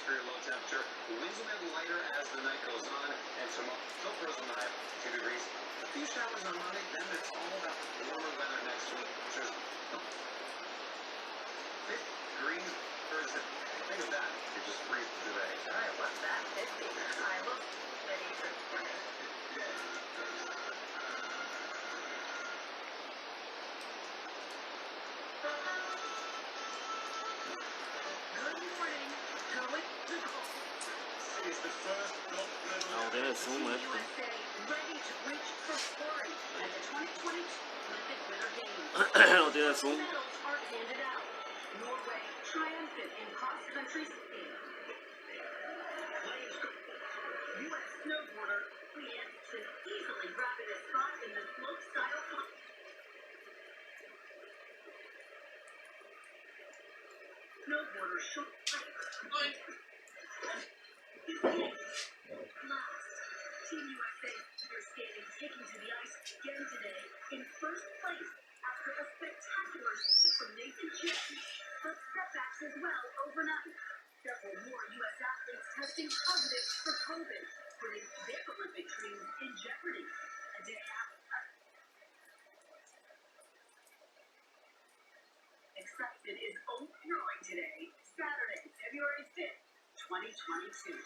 atmosphere, low temperature. Winds will get lighter as the night goes on, and tomorrow still frozen high, 2 degrees. A few showers on Monday, then it's all about warmer weather next week. There's 50 degrees Thursday. Think of that. You just breathe today. All right, what's that? 50. I look ready for play. Oh, there's so much. Oh, there's so much. Norway triumphant in cross-country skiing. U.S. snowboarder Lenny easily grabbing a spot in the slope style climb. Snowboarder short Team USA figure skating taking to the ice again today in first place after a spectacular skate from Nathan Chapman, but setbacks as well overnight. Several more U.S. athletes testing positive for COVID, putting their Olympic dreams in jeopardy. A day after. Excitement is overgrowing today, Saturday, February 5th, 2022.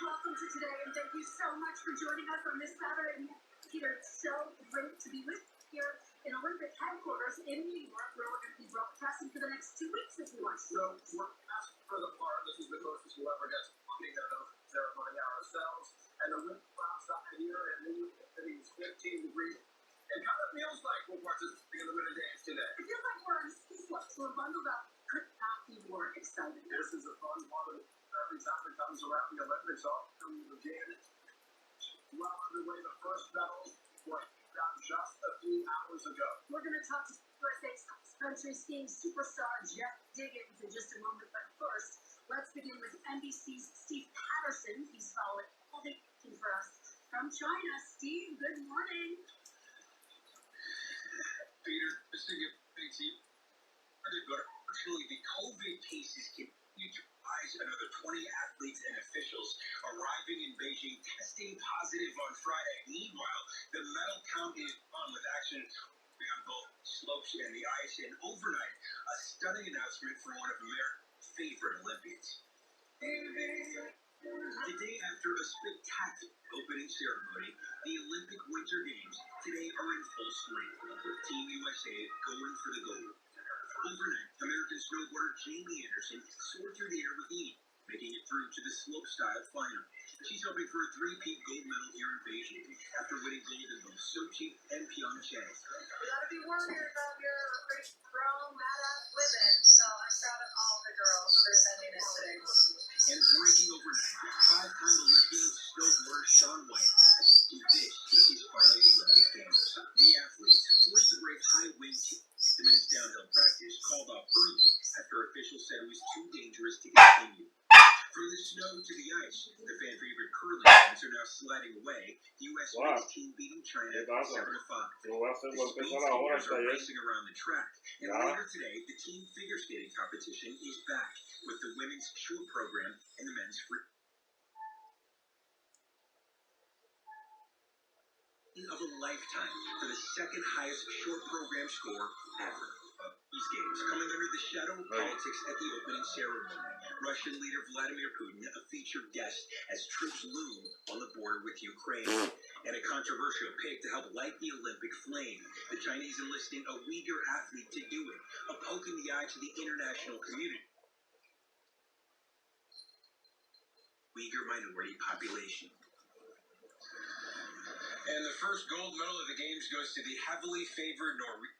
Welcome to today, and thank you so much for joining us on this Saturday. Peter, it's so great to be with you here in Olympic headquarters in New York, where we're going to be broadcasting for the next 2 weeks if you want. So we're asked for the part. This is the closest we'll ever get to looking at those ceremony ourselves. And the wind outside here, and then it's 15 degrees. It kind of feels like we're participating in the Winter Games today. It feels like we're on ski slopes. We're bundled up. Could not be more excited. This is a fun part of every time it comes around the Olympics. All through the game. Well underway, the first medals were down just a few hours ago. We're going to talk to USA's country skiing superstar Jeff Diggins in just a moment. But first, let's begin with NBC's Steve Patterson. He's following all the action for us from China. Steve, good morning. Peter, this is a big team. Unfortunately, the COVID cases continue to rise. Another 20 athletes and officials arriving in Beijing testing positive on Friday. Meanwhile, the medal count is on with action on both slopes and the ice. And overnight, a stunning announcement from one of America's favorite Olympians. The day after a spectacular opening ceremony, the Olympic Winter Games today are in full swing, with Team USA going for the gold. Overnight, American snowboarder Jamie Anderson soared through the air with ease, making it through to the slopestyle final. She's hoping for a three-peat gold medal here in Beijing after winning gold in both Sochi and Pyeongchang. We gotta be warriors out here. We're pretty grown, badass women. So I'm proud of all the girls for sending us today. And breaking overnight, five-time Olympian snowboarder Shaun White. This is his final Olympic Games. The athletes forced to break high wind. The men's downhill practice called off early after officials said it was too dangerous to continue. From the snow to the ice, the fan favorite curling events are now sliding away. The U.S. men's team beating China 7-5. The speed skaters are racing around the track. And later today, the team figure skating competition is back with the women's short program and the men's free. Of a lifetime for the second highest short program score ever. These games coming under the shadow of politics at the opening ceremony. Russian leader Vladimir Putin, a featured guest as troops loom on the border with Ukraine. And a controversial pick to help light the Olympic flame. The Chinese enlisting a Uyghur athlete to do it, a poke in the eye to the international community. Uyghur minority population. And the first gold medal of the Games goes to the heavily favored Norwegian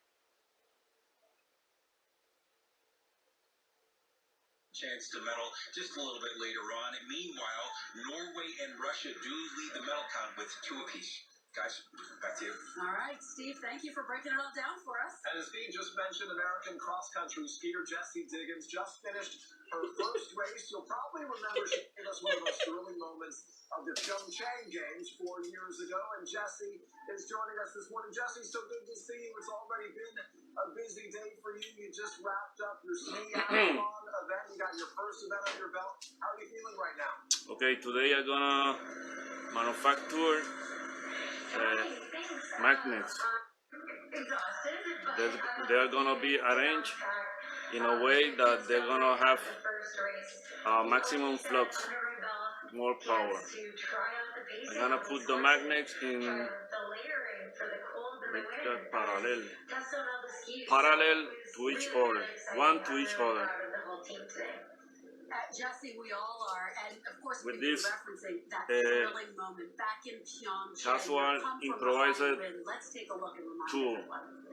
chance to medal just a little bit later on. Meanwhile, Norway and Russia do lead the medal count with 2 apiece. Guys, back to you. All right, Steve, thank you for breaking it all down for us. And as Steve just mentioned, American cross-country skier Jessie Diggins just finished her first race. You'll probably remember she gave us one of those thrilling moments of the Pyeongchang Games 4 years ago. And Jessie is joining us this morning. Jessie, so good to see you. It's already been a busy day for you. You just wrapped up your ski athlon event. You got your first event on your belt. How are you feeling right now? Okay, today I'm gonna manufacture magnets. They're gonna be arranged in a way that they're gonna have maximum flux, more power. I'm gonna put the magnets in parallel to each other, one to each other. Jesse, we all are, and of course, With we're this referencing that thrilling moment back in Pyeongchang. casual improvised Let's take a look and remind tool. everyone.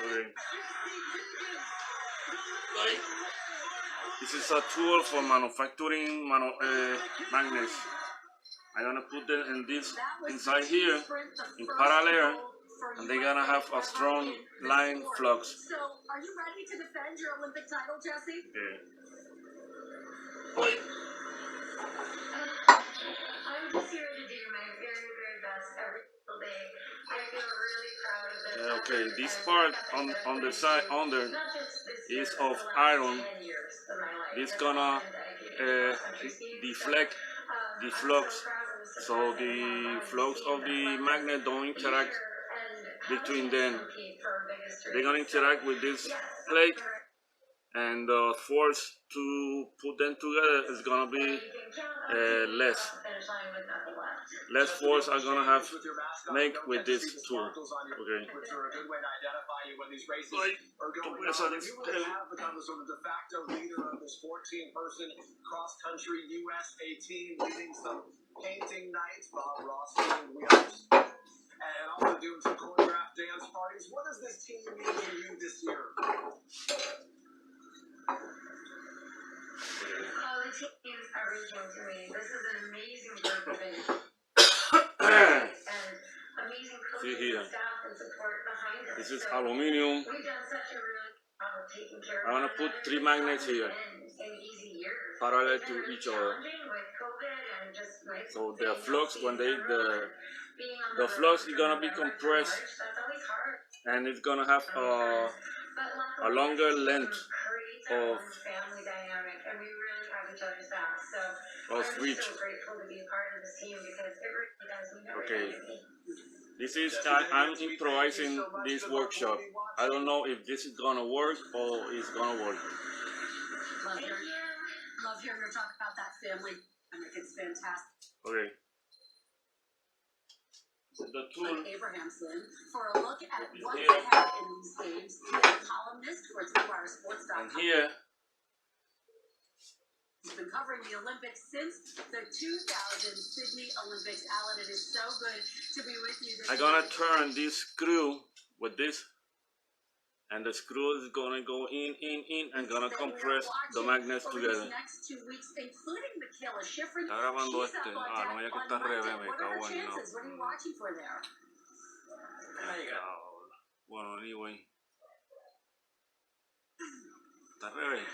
Okay. This is a tool for manufacturing magnets. I'm gonna put them in this inside here in parallel, and they're gonna have a strong line flux. So, are you ready to defend your Olympic title, Jesse? Okay. I'm just here to do my very, very best every single day. I feel really proud of this. Okay, this part on the side under is of iron. It's gonna deflect the flux, so the flux of the magnet don't interact between them. They're gonna interact with this plate, and the force to put them together is gonna be less force are gonna have make with this tool. Okay. Which are a good way to identify you when these races are going on. You really have become the sort of de facto leader of this 14-person cross-country USA team, leading some painting nights, Bob Ross doing wheels, and also doing some choreographed dance parties. What does this team mean to you this year? Oh, the team means everything to me. This is an amazing group of individuals and amazing coaches and staff and support behind us. This is aluminium. We've done such a really job of taking care of I'm gonna put 3 magnets here, parallel to each other. So the flux, when the flux is gonna be compressed, and it's gonna have a longer length of reach. Okay, this is I'm improvising this workshop. I don't know if this is gonna work or it's gonna work. Love hearing her talk about that family. I think it's fantastic. Okay. The tool. Like Abrahamson for a look at what's ahead in these games. He is a columnist for TwoWireSports.com. And here. He's been covering the Olympics since the 2000 Sydney Olympics. Alan, it is so good to be with you this I'm gonna turn this screw with this, and the screw is gonna go in, and gonna compress the magnets together. Next 2 weeks, including Michaela Schifrin. Está grabando She's up este. on No, ya que deck está on revés, Monday. me What are cago her en no. chances? What are you watching for there? Bueno, anyway. Está revés.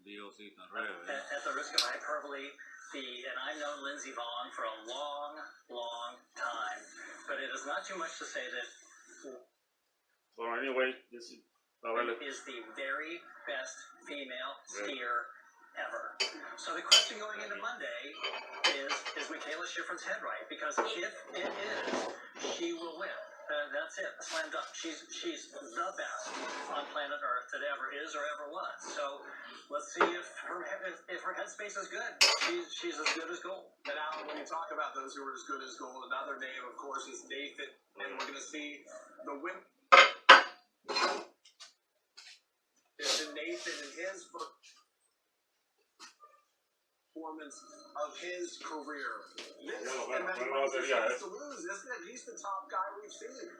Dios, sí, está revés. At the risk of hyperbole, and I've known Lindsey Vonn for a long, long time, but it is not too much to say that Well, anyway, this is the very best female skier ever. So the question going into Monday is Michaela Schifrin's head right? Because if it is, she will win. That's it, slam dunk. She's the best on planet Earth that ever is or ever was. So let's see if her headspace is good. She's as good as gold. And Alan, when you talk about those who are as good as gold, another name, of course, is Nathan. And we're going to see the win. It's Nathan in his performance of his career. This, and many ways, he has to lose, isn't it? He's the top guy we've seen.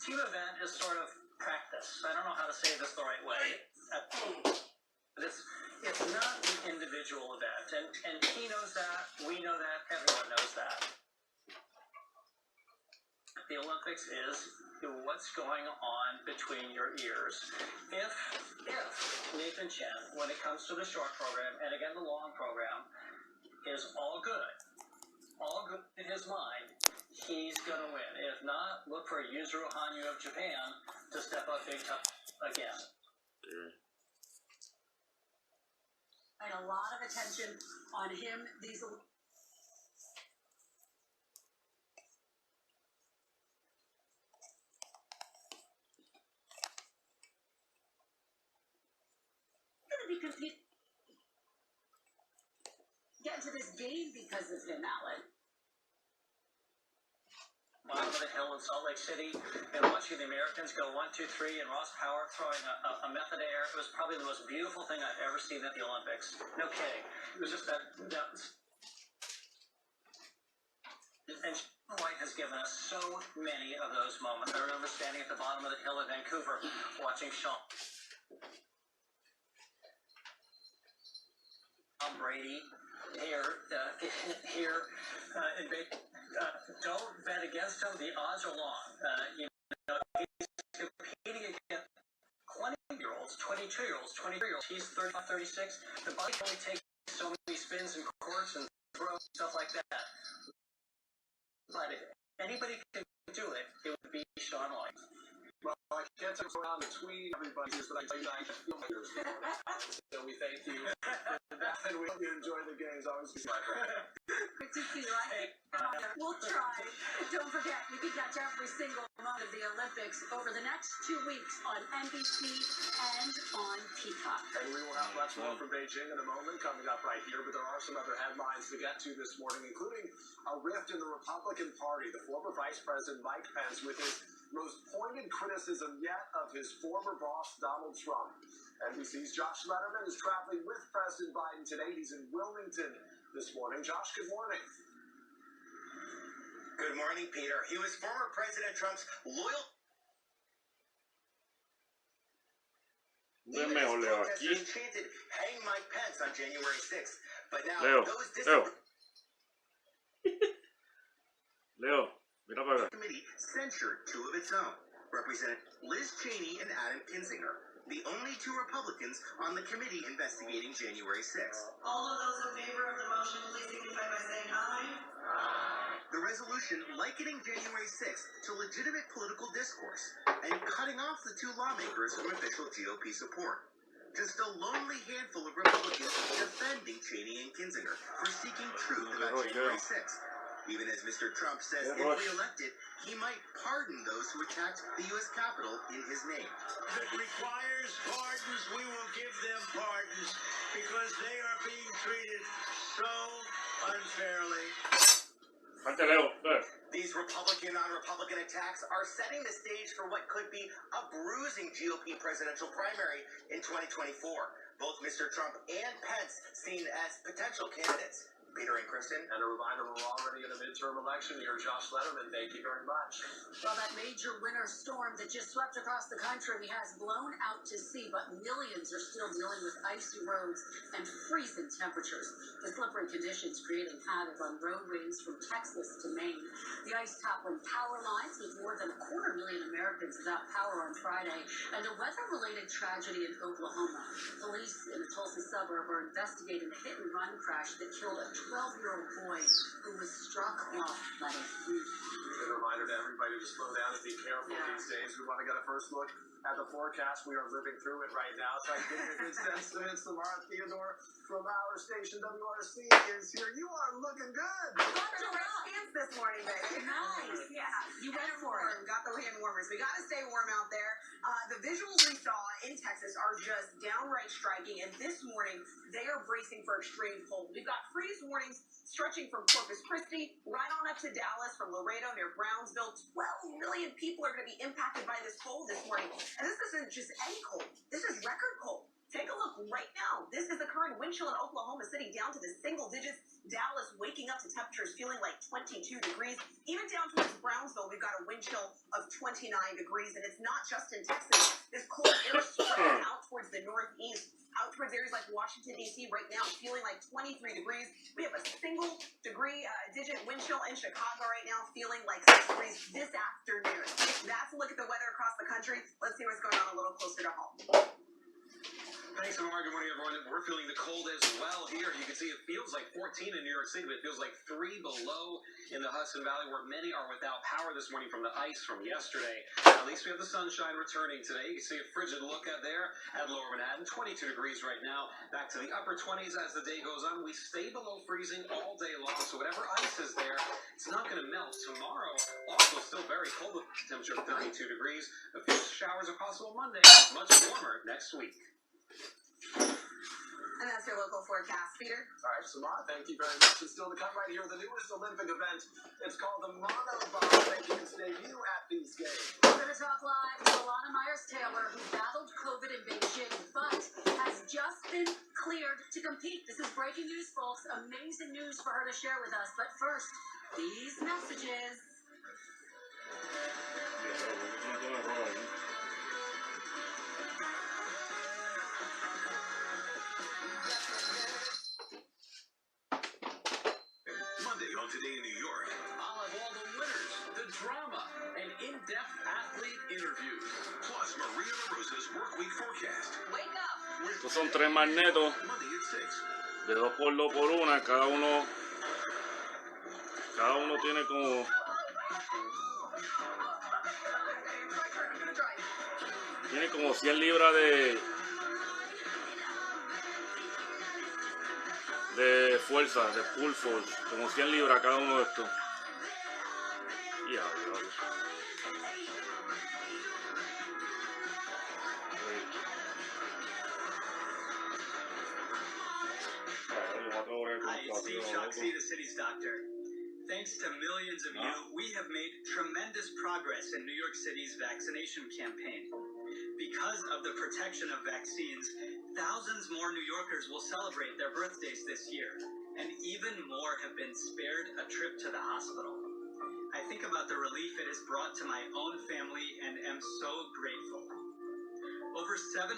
team event is sort of practice. I don't know how to say this the right way. It's not an individual event, and he knows that, we know that, everyone knows that. The Olympics is what's going on between your ears. If Nathan Chen, when it comes to the short program, and again the long program, is all good in his mind, he's going to win. If not, look for Yuzuru Hanyu of Japan to step up big time again. And a lot of attention on him. These going to be competing. Get into this game because of him, Alan. Bottom of the hill in Salt Lake City, and watching the Americans go 1, 2, 3, and Ross Power throwing a method air. It was probably the most beautiful thing I've ever seen at the Olympics. No kidding. It was just that and White has given us so many of those moments. I remember standing at the bottom of the hill in Vancouver watching Sean Brady here in don't bet against him. The odds are long. He's competing against 20-year-olds, 22-year-olds, 23-year-olds. He's 35, 36. The body can only take so many spins and courts and throws, stuff like that. But if anybody can do it, it would be Sean White. Well, I can't take around and tweet everybody, but I tell you, I feel like yours. So we thank you for that, and we hope you enjoy the games. Always be my friend. Good to see you. We'll try. Don't forget, you can catch every single moment of the Olympics over the next 2 weeks on NBC and on Peacock. And we will have much more from Beijing in a moment coming up right here, but there are some other headlines to get to this morning, including a rift in the Republican Party. The former Vice President Mike Pence with his most pointed criticism yet of his former boss, Donald Trump. NBC's Josh Letterman is traveling with President Biden today. He's in Wilmington this morning. Josh, good morning. Good morning, Peter. He was former President Trump's loyal. Even as protesters chanted, "Hang Mike Pence" on January 6th. But now those Leo, mira para acá. committee censured two of its own, Representative Liz Cheney and Adam Kinzinger, the only two Republicans on the committee investigating January 6th. All of those in favor of the motion, please signify by saying aye. The resolution likening January 6th to legitimate political discourse and cutting off the two lawmakers from official GOP support. Just a lonely handful of Republicans defending Cheney and Kinzinger for seeking truth about January 6th. Even as Mr. Trump says if re-elected, he might pardon those who attacked the U.S. Capitol in his name. If it requires pardons, we will give them pardons because they are being treated so unfairly. These Republican-on-Republican attacks are setting the stage for what could be a bruising GOP presidential primary in 2024. Both Mr. Trump and Pence seen as potential candidates. Peter and Kristen. And a reminder, we're already in a midterm election year. Josh Letterman, thank you very much. Well, that major winter storm that just swept across the country has blown out to sea, but millions are still dealing with icy roads and freezing temperatures. The slippery conditions creating havoc on roadways from Texas to Maine. The ice toppled power lines with more than 250,000 Americans without power on Friday, and a weather-related tragedy in Oklahoma. Police in a Tulsa suburb are investigating a hit-and-run crash that killed a 12-year-old boy who was struck while letting food. A reminder to everybody to slow down and be careful these days. We want to get a first look at the forecast. We are living through it right now. So I can give you a good sense of it. Samara Theodore from our station WRC is here. You are looking good. I got the red pants this morning, baby. Nice. Yeah. You went for it. Got the hand warmers. We got to stay warm out there. The visuals we saw in Texas are just downright striking. And this morning, they are bracing for extreme cold. We've got freeze warnings stretching from Corpus Christi right on up to Dallas, from Laredo near Brownsville. 12 million people are going to be impacted by this cold this morning. And this isn't just any cold. This is record cold. Take a look right now. This is the current wind chill in Oklahoma City, down to the single digits. Dallas waking up to temperatures feeling like 22 degrees. Even down towards Brownsville, we've got a wind chill of 29 degrees. And it's not just in Texas. This cold air spreading out towards the northeast, out towards areas like Washington, D.C. right now, feeling like 23 degrees. We have a single degree digit wind chill in Chicago right now, feeling like 6 degrees this afternoon. That's a look at the weather across the country. Let's see what's going on a little closer to home. Thanks, Amar. Good morning, everyone. We're feeling the cold as well here. You can see it feels like 14 in New York City, but it feels like 3 below in the Hudson Valley, where many are without power this morning from the ice from yesterday. At least we have the sunshine returning today. You can see a frigid look out there at Lower Manhattan, 22 degrees right now. Back to the upper 20s as the day goes on. We stay below freezing all day long, so whatever ice is there, it's not going to melt. Tomorrow, also still very cold with a temperature of 32 degrees. A few showers are possible Monday, much warmer next week. And that's your local forecast, Peter. All right, Samar, thank you very much. And still to come right here, the newest Olympic event. It's called the Mono Bomb, making its debut at these games. We're going to talk live with Alana Myers-Taylor, who battled COVID in Beijing, but has just been cleared to compete. This is breaking news, folks. Amazing news for her to share with us. But first, these messages. Today in New York, I'll have all the winners, the drama, and in-depth athlete interviews. Plus, Maria LaRosa's workweek forecast. Wake up! Estos son 3 magnetos Monday at 6. de 2 por 2 por 1. Cada uno tiene como tiene como 100 libras de fuerza, de pull force, como 100 libras cada uno de estos. Diablo. Hi, it's Steve Shoxy, the city's doctor. Thanks to millions of you, we have made tremendous progress in New York City's vaccination campaign. Because of the protection of vaccines, thousands more New Yorkers will celebrate their birthdays this year, and even more have been spared a trip to the hospital. I think about the relief it has brought to my own family and am so grateful. Over 700,000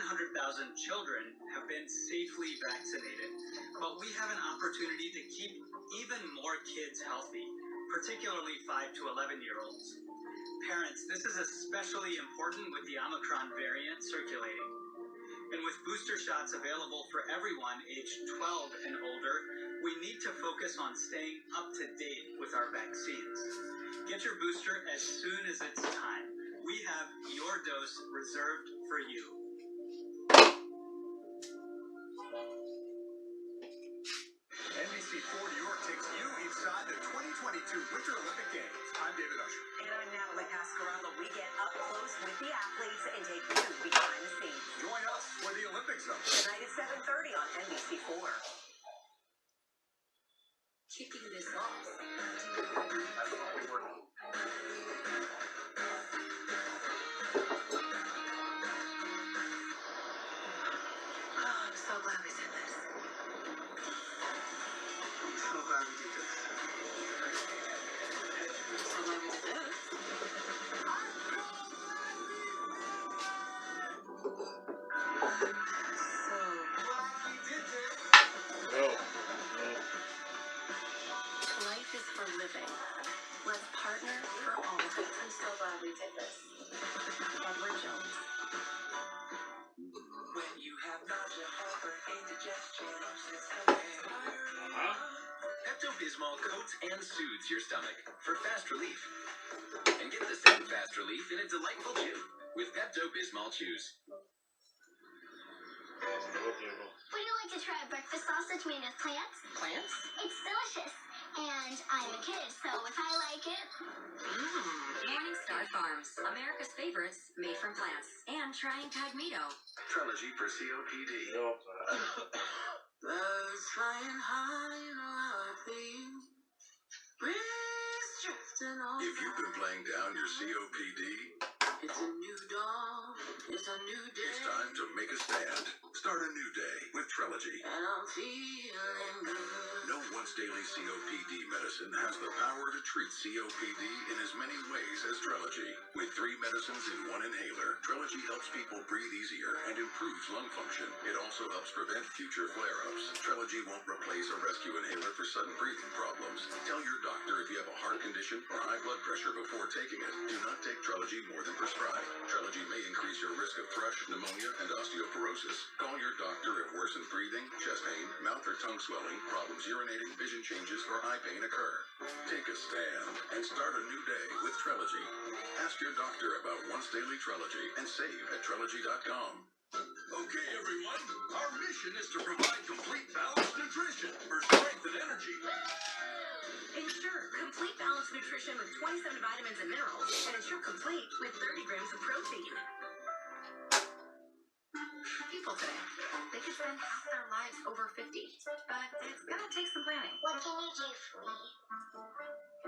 children have been safely vaccinated, but we have an opportunity to keep even more kids healthy, particularly 5 to 11-year-olds. Parents, this is especially important with the Omicron variant circulating. And with booster shots available for everyone aged 12 and older, we need to focus on staying up to date with our vaccines. Get your booster as soon as it's time. We have your dose reserved for you. NBC4 New York takes you inside the 2022 Winter Olympic Games. I'm David Usher. And I'm Natalie Pascarello. We get up close with the athletes and take you behind the scenes. Join us for the Olympics Zone. Tonight at 7:30 on NBC4. Kicking this off. That's always working. I'm so glad we did this. I'm so glad we did this. So glad we did this. Life is for living. Let's partner for all of it. I'm so glad we did this. Edward Jones. When you have nausea, heartburn, indigestion, Pepto-Bismol coats and soothes your stomach for fast relief. And get the same fast relief in a delightful chew with Pepto-Bismol chews. Would you like to try a breakfast sausage made with plants? Plants? It's delicious. And I'm a kid, so if I like it... Morningstar Farms, America's favorites made from plants. And try incognito. Trilogy for COPD. birds flying high in a heartbeat. Breeze drifting on. If you've been playing down your COPD, It's a new dawn. It's a new day. it's time to make a stand. Start a new day with Trelegy. And I'm feeling good. No once-daily COPD medicine has the power to treat COPD in as many ways as Trelegy. With 3 medicines in 1 inhaler, Trelegy helps people breathe easier and improves lung function. It also helps prevent future flare-ups. Trelegy won't replace a rescue inhaler for sudden breathing problems. Tell your doctor if you have a heart condition or high blood pressure before taking it. Do not take Trelegy more than prescribed. Trelegy may increase your risk of thrush, pneumonia, and osteoporosis. Call your doctor if worsened breathing, chest pain, mouth or tongue swelling, problems urinating, vision changes, or eye pain occur. Take a stand and start a new day with Trelegy. Ask your doctor about once daily Trelegy and save at Trelegy.com. Okay, everyone. Our mission is to provide complete balanced nutrition for strength and energy. Ensure complete balanced nutrition with 27 vitamins and minerals, and ensure complete with 30 grams of protein. People today, they could spend half their lives over 50, but it's gonna take some planning. What can you do for me?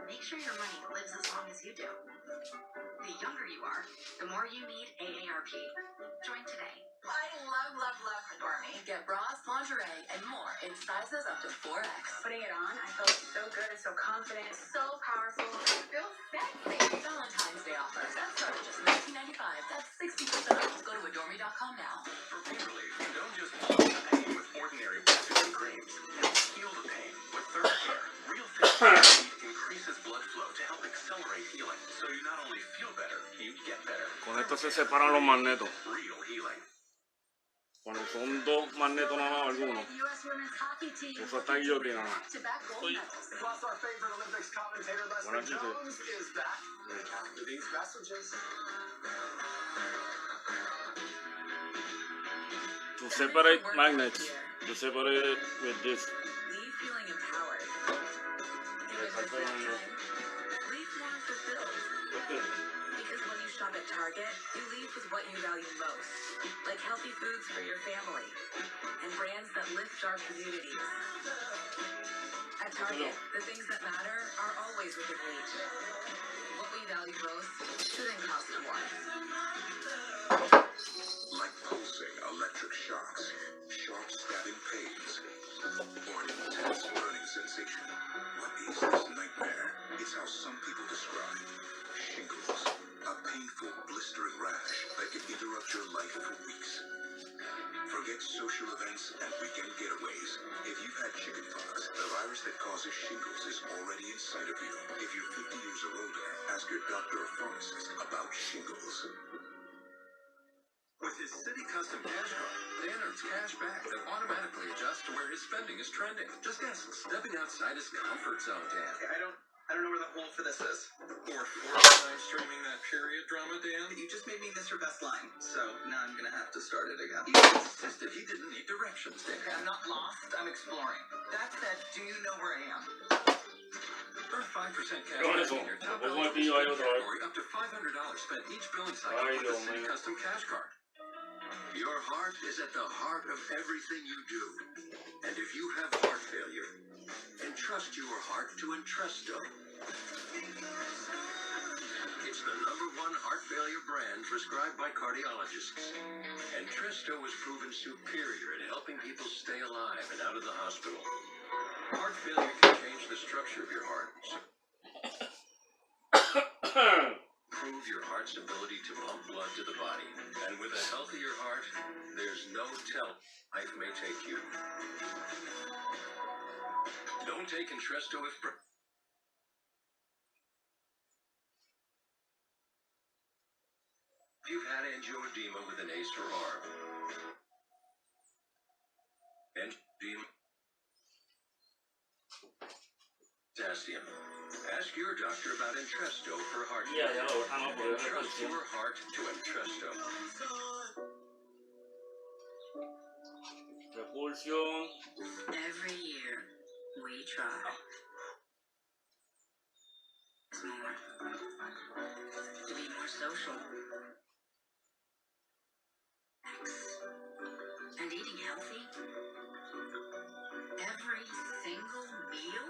Make sure your money lives as long as you do. The younger you are, the more you need AARP. Join today. I love Adorme. Get bras, lingerie, and more in sizes up to 4X. Putting it on, I felt so good and so confident, so powerful. I feel sexy. Valentine's Day offer. That starts at just $19.95. That's 60% off. Go to Adorme.com now. For pain relief, you don't just heal the pain with ordinary patches and creams. Heal the pain with ThermoCare. Real therapy increases blood flow to help accelerate healing. So you not only feel better, you get better. Con esto se separan los magnetos. Real healing. Cuando son 2 magnetos nada más algunos. Eso está guillotina. Oye. Plus, our favorite Olympics commentator, Leslie Jones, is back after these messages. To separate magnets, to separate it with this. Leave feeling empowered. Leave more fulfilled. Okay. Because when you shop at Target, you leave with what you value most, like healthy foods for your family and brands that lift our communities. At Target, the things that matter are always within reach. What we value most shouldn't cost more. Like pulsing electric shocks, sharp stabbing pains, or an intense burning sensation. What is this nightmare? It's how some people describe shingles, a painful, blistering rash that can interrupt your life for weeks. Forget social events and weekend getaways. If you've had chickenpox, the virus that causes shingles is already inside of you. If you're 50 years or older, ask your doctor or pharmacist about shingles. With his City Custom Cash Card, Dan earns cash back that automatically adjusts to where his spending is trending. Just ask stepping outside his comfort zone, Dan. I don't know where the hole for this is. Or live streaming that period drama, Dan. You just made me miss your best line, so now I'm gonna have to start it again. He insisted he didn't need directions, Dan. I'm not lost, I'm exploring. That said, do you know where I am? Earn 5% cash Con back eso, in your top después eligible martillo ahí spend otra vez. category up to $500 spent each billing cycle Ay, with the Dios City mío. Custom Cash Card. Your heart is at the heart of everything you do. And if you have heart failure, entrust your heart to Entresto. It's the #1 heart failure brand prescribed by cardiologists. Entresto was proven superior at helping people stay alive and out of the hospital. Heart failure can change the structure of your heart. Improve your heart's ability to pump blood to the body. And with a healthier heart, there's no tell life may take you. Don't take Entresto if... If you've had angioedema with an ace or arm, angioedema, potassium, ask your doctor about Entresto for heart failure. Entrust your heart to Entresto. Repulsión. Every year, we try. More. To be more social. And eating healthy. Every single meal.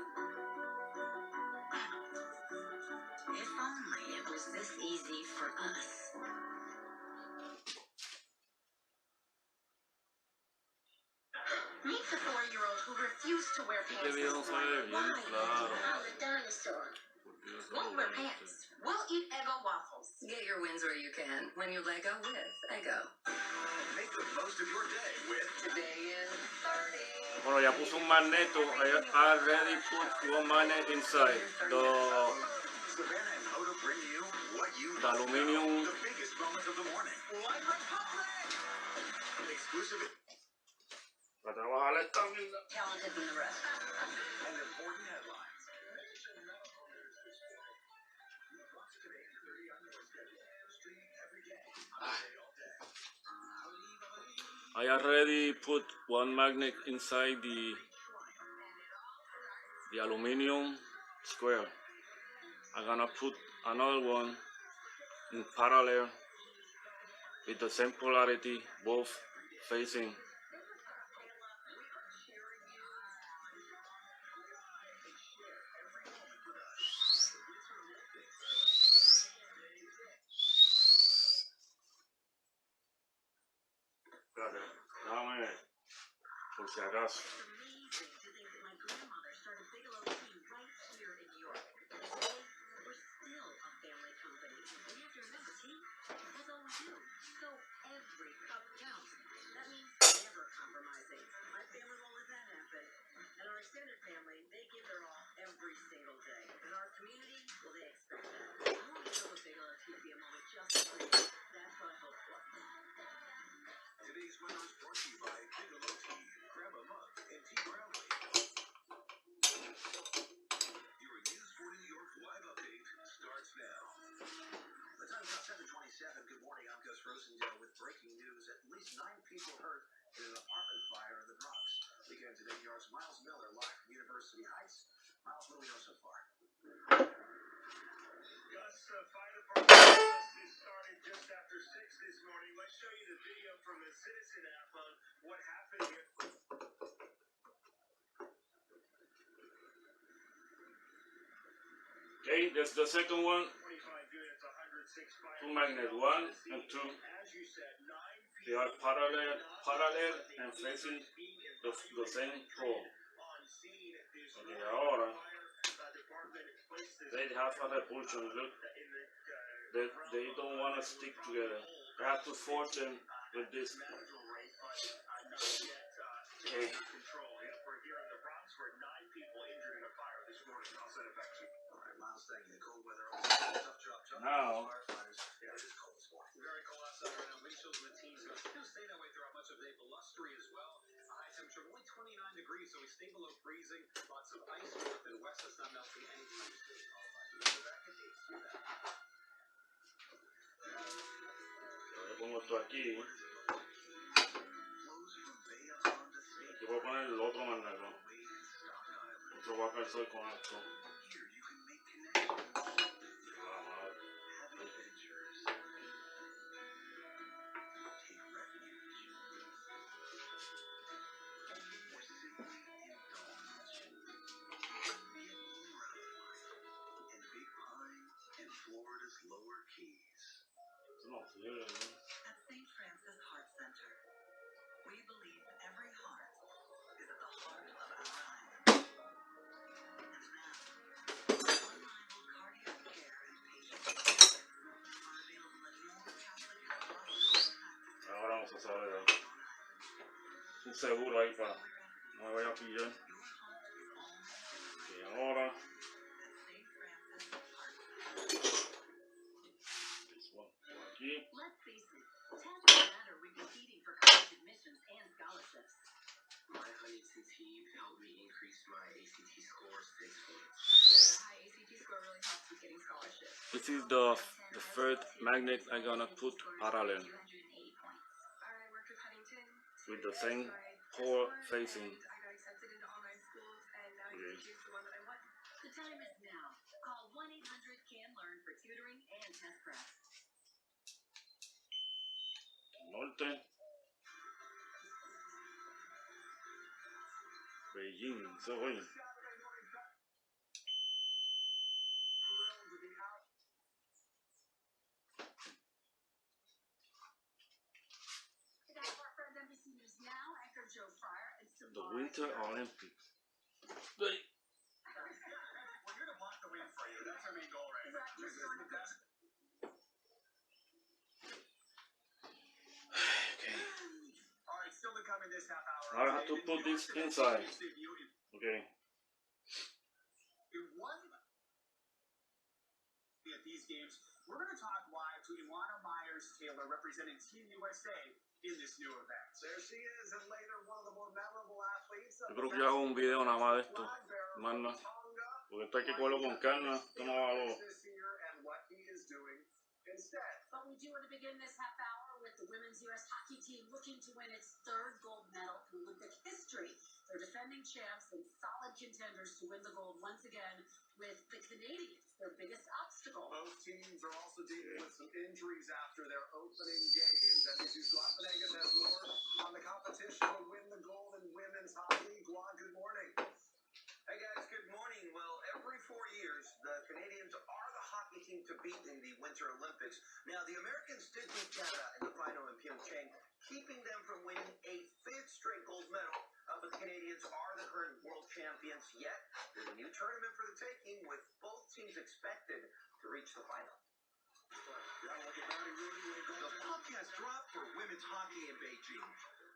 If only it was this easy for us. refuse to wear Este pants video this sale morning. bien Why? claro. I'm a dinosaur. Porque yo soy Won't wear este. pants. We'll eat Eggo waffles. Get your wins where you can when you Lego with Eggo. Make the most of your day with Today is 30. Bueno, ya puso un magneto. I already put one magnet inside. Savannah and Hoda bring you what you The must aluminum. know. The biggest moment of the morning. Live Republic! Exclusive Para trabajar esta mierda. Talented than the rest. and important headlines. I already put one magnet inside the aluminum square. I'm gonna put another one in parallel with the same polarity, both facing. Espérate, déjame por si acaso. Today's weather is brought to you by Bigelow Tea. Grab a mug and tea proudly. Your News for New York live update starts now. The time's now 7:27. Good morning. I'm Gus Rosendale with breaking news. At least 9 people hurt in an apartment fire in the Bronx. Weekend today, New York's Miles Miller live from University Heights. Miles, what do we know so far? Gus, fire department is started just after 6 this morning. Let's show you the video from a citizen app on what happened here. Okay, that's the second one. 25 units, 106 fire. 2 magnets, 1 and 2. As you said, 9 They are parallel and facing the same pole. on scene. There's Okay, ahora department placed this they have a repulsion. Look, in the they don't want to stick together. I have to force them with this. not yet Okay. control. Yep, we're here in the Bronx where 9 people injured in a fire this morning. I'll send it back to you. All right, Miles, thank you. The cold weather always tough job. Now, Firefighters, yeah, it is cold this morning. Very cold outside right now. Wind chills in the teens. It'll stay that way throughout much of the day. Blustery as well. A high temperature of only 29 degrees, so we stay below freezing. Lots of ice north and west. That's not melting anytime soon. So that continues to do that. le pongo esto aquí. Aquí voy a poner el otro magneto. Otro voy a calzar con esto. Here you can make connections. Ah, madre. Have adventures. Take refuge. Or simply indulge. Get more out of life. And Big Pine and Florida's Lower Keys. Eso no sirve, ¿no? At St. Francis Heart Center, we believe every heart is at the heart of our lives. And now, unrivaled cardiac care and patient care are available at all Catholic Health Hospitals. Ahora vamos a hacer un seguro ahí para no me vaya a pillar. Y ahora, this one por aquí. Let's face it, tests matter when competing for college admissions and scholarships. My Huntington team helped me increase my ACT score 6 points. The high ACT score really helps with getting scholarships. This is the third magnet I'm gonna put parallel 280 points. I worked with Huntington. with the same pole facing. I got accepted into online schools, and now you Okay. can choose the one that I want. The time is now. Call 1-800-CAN-LEARN for tutoring and test prep. Norte. Beijing, so hoy. The Winter Olympics. Now I have to put this inside. Okay. At these games, we're going to talk live to Ilana Myers-Taylor representing Team USA in this new event. There she is, and later one of the more memorable athletes. Yo creo que yo hago un video nada más de esto, más nada. Porque esto hay que cogerlo con calma, esto no hago. But we do want to begin this half hour with the women's U.S. hockey team looking to win its third gold medal in Olympic history. They're defending champs and solid contenders to win the gold once again with the Canadians, their biggest obstacle. Both teams are also dealing with some injuries after their opening games. And as Guad Venegas has more on the competition to win the gold in women's hockey. Guad, good morning. Hey guys, good morning. Well, every 4 years, the Canadians are the hockey team to beat in the Winter Olympics. Now, the Americans did beat Canada in the final in Pyeongchang, keeping them from winning a 5th straight gold medal. But the Canadians are the current world champions, yet there's a new tournament for the taking, with both teams expected to reach the final. The puck has dropped for women's hockey in Beijing.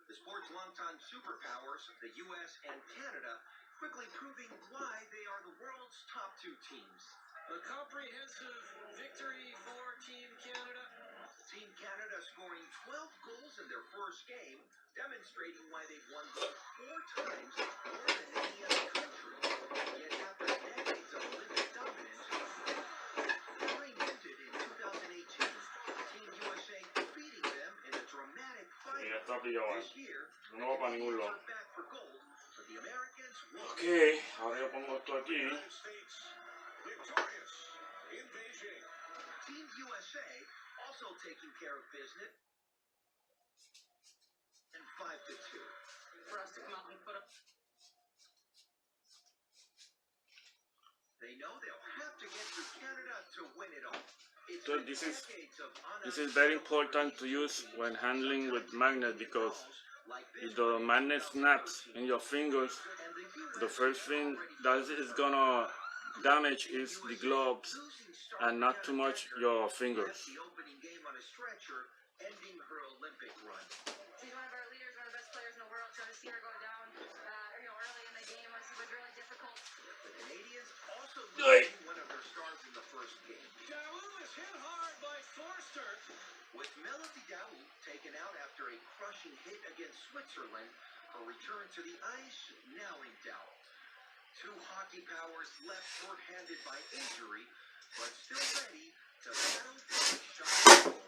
The sport's longtime superpowers, the U.S. and Canada, quickly proving why they are the world's top 2 teams. A comprehensive victory for Team Canada. Team Canada scoring 12 goals in their first game, demonstrating why they've won gold 4 times, more than any other country. Yet after decades of Olympic dominance, they reinvented in 2018. Team USA beating them in a dramatic Ya final. está pillado. This year, No va para ningún lado. are back for gold, but the Americans won. Ok, ahora yo pongo esto aquí. United States victorious in Beijing. Team USA also taking care of business. And 5-2. For us to come out and put up. They know they'll have to get through Canada to win it all. It's So been this is decades of very important to use when handling with magnet, because if the magnet snaps in your fingers, the first thing that is gonna damage is the gloves and not too much your fingers. the opening game on a stretcher, ending her Olympic run. She's one of our leaders, one of the best players in the world. So to see her go down, early in the game was really difficult. The Canadians also losing one of their stars in the first game. Daou is hit hard by Forster. With Melody Daou taken out after a crushing hit against Switzerland, her return to the ice now in doubt. 2 hockey powers left short-handed by injury, but still ready to battle for the shot at gold.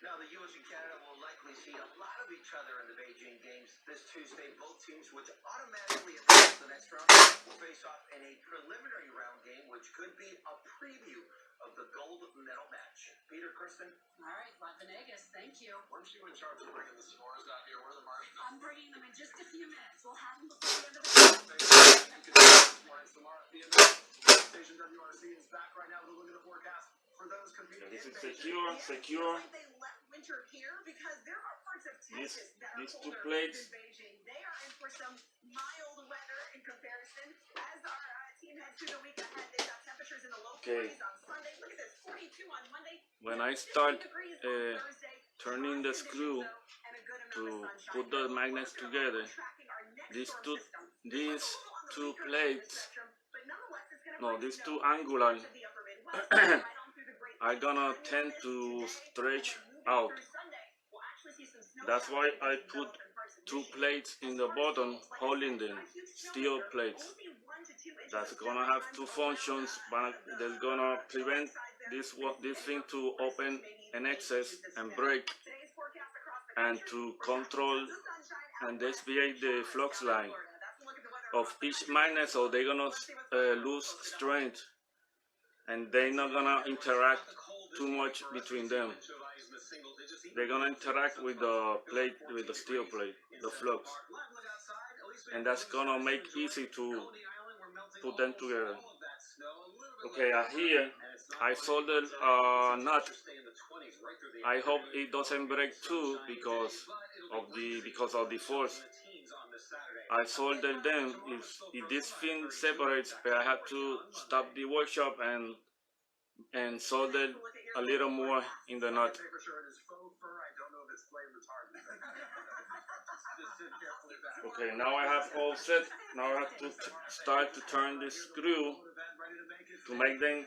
Now, the U.S. and Canada will likely see a lot of each other in the Beijing games this Tuesday. Both teams, which automatically advance to the next round, will face off in a preliminary round game, which could be a preview of the gold medal match. Peter, Kristen? All right, Guad Venegas, thank you. Weren't you in charge of bringing the s'mores down here? Where are the marshmallows? I'm bringing them in just a few minutes. We'll have them before the end of the Station WRC is back right now with a look at the forecast for those competing. This is in secure. Like they left winter here because there are parts of Texas that are These 2 colder plates. than Beijing. They are in for some mild weather in comparison. As our team heads through the week ahead, they've got temperatures in the low 40s on Sunday. Look at this, 42 on Monday. When I 50 start degrees on Thursday. turning the screw to put the magnets together, these two plates, no, these 2 angular are gonna tend to stretch out. That's why I put 2 plates in the bottom holding them, steel plates. That's gonna have 2 functions, but that's gonna prevent this thing to open in excess and break, and to control and deviate the flux line of each magnet, so they're gonna lose strength and they're not gonna interact too much between them. They're gonna interact with the plate, with the steel plate, the flux, and that's gonna make easy to put them together. Okay, here I soldered a nut. I hope it doesn't break too because of the force. I soldered them. If this thing separates, I have to stop the workshop and solder a little more in the nut. carefully back. Okay, now I have all set. Now I have to start to turn the screw to make them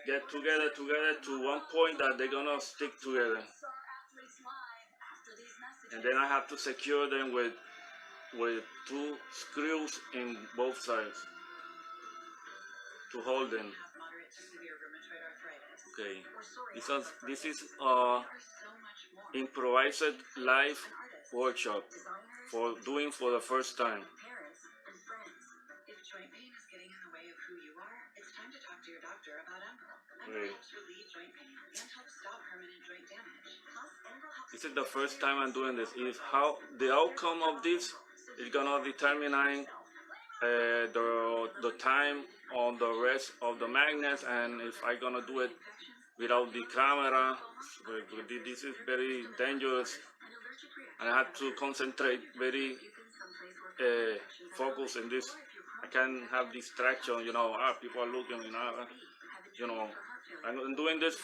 get together to one point that they're gonna stick together. And then I have to secure them with 2 screws in both sides to hold them. Okay, this is improvised live workshop for doing for the first time. Parents and friends, if joint pain is getting in the way of who you are, it's time to talk to your doctor about Enbrel. Enbrel helps relieve joint pain and helps stop permanent joint damage. Plus, Enbrel helps. This is the first time I'm doing this. Is how the outcome of this is gonna determine the time on the rest of the magnets, and if I'm gonna do it without the camera. This is very dangerous, and I have to concentrate very focus in this. I can't have distraction, you know. People are looking, you know. I'm doing this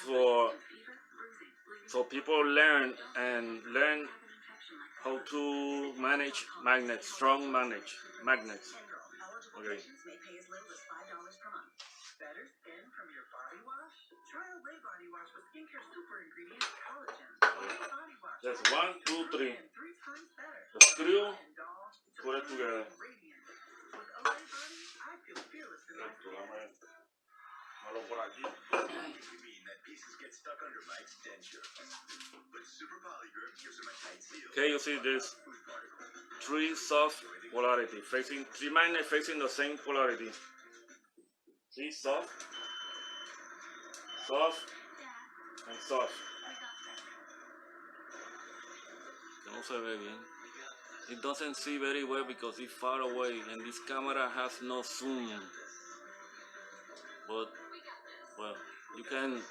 so people learn how to manage magnets, strong magnets. Okay. May pay as little as $5 per month. Better skin from your body wash? Try Olay Body Wash with skincare super ingredient collagen. Olay Body Wash. That's 1, 2, 3. 3 times better. The screw, put it together. With Olay Body, I feel fearless in my skin. You mean that pieces get stuck under my extension. But Super Polygrip gives them a tight seal. Okay, you see this 3 soft polarity facing 3 magnets facing the same polarity. See, soft, and soft. No se ve bien. It doesn't see very well because it's far away and this camera has no zoom. But well, you can,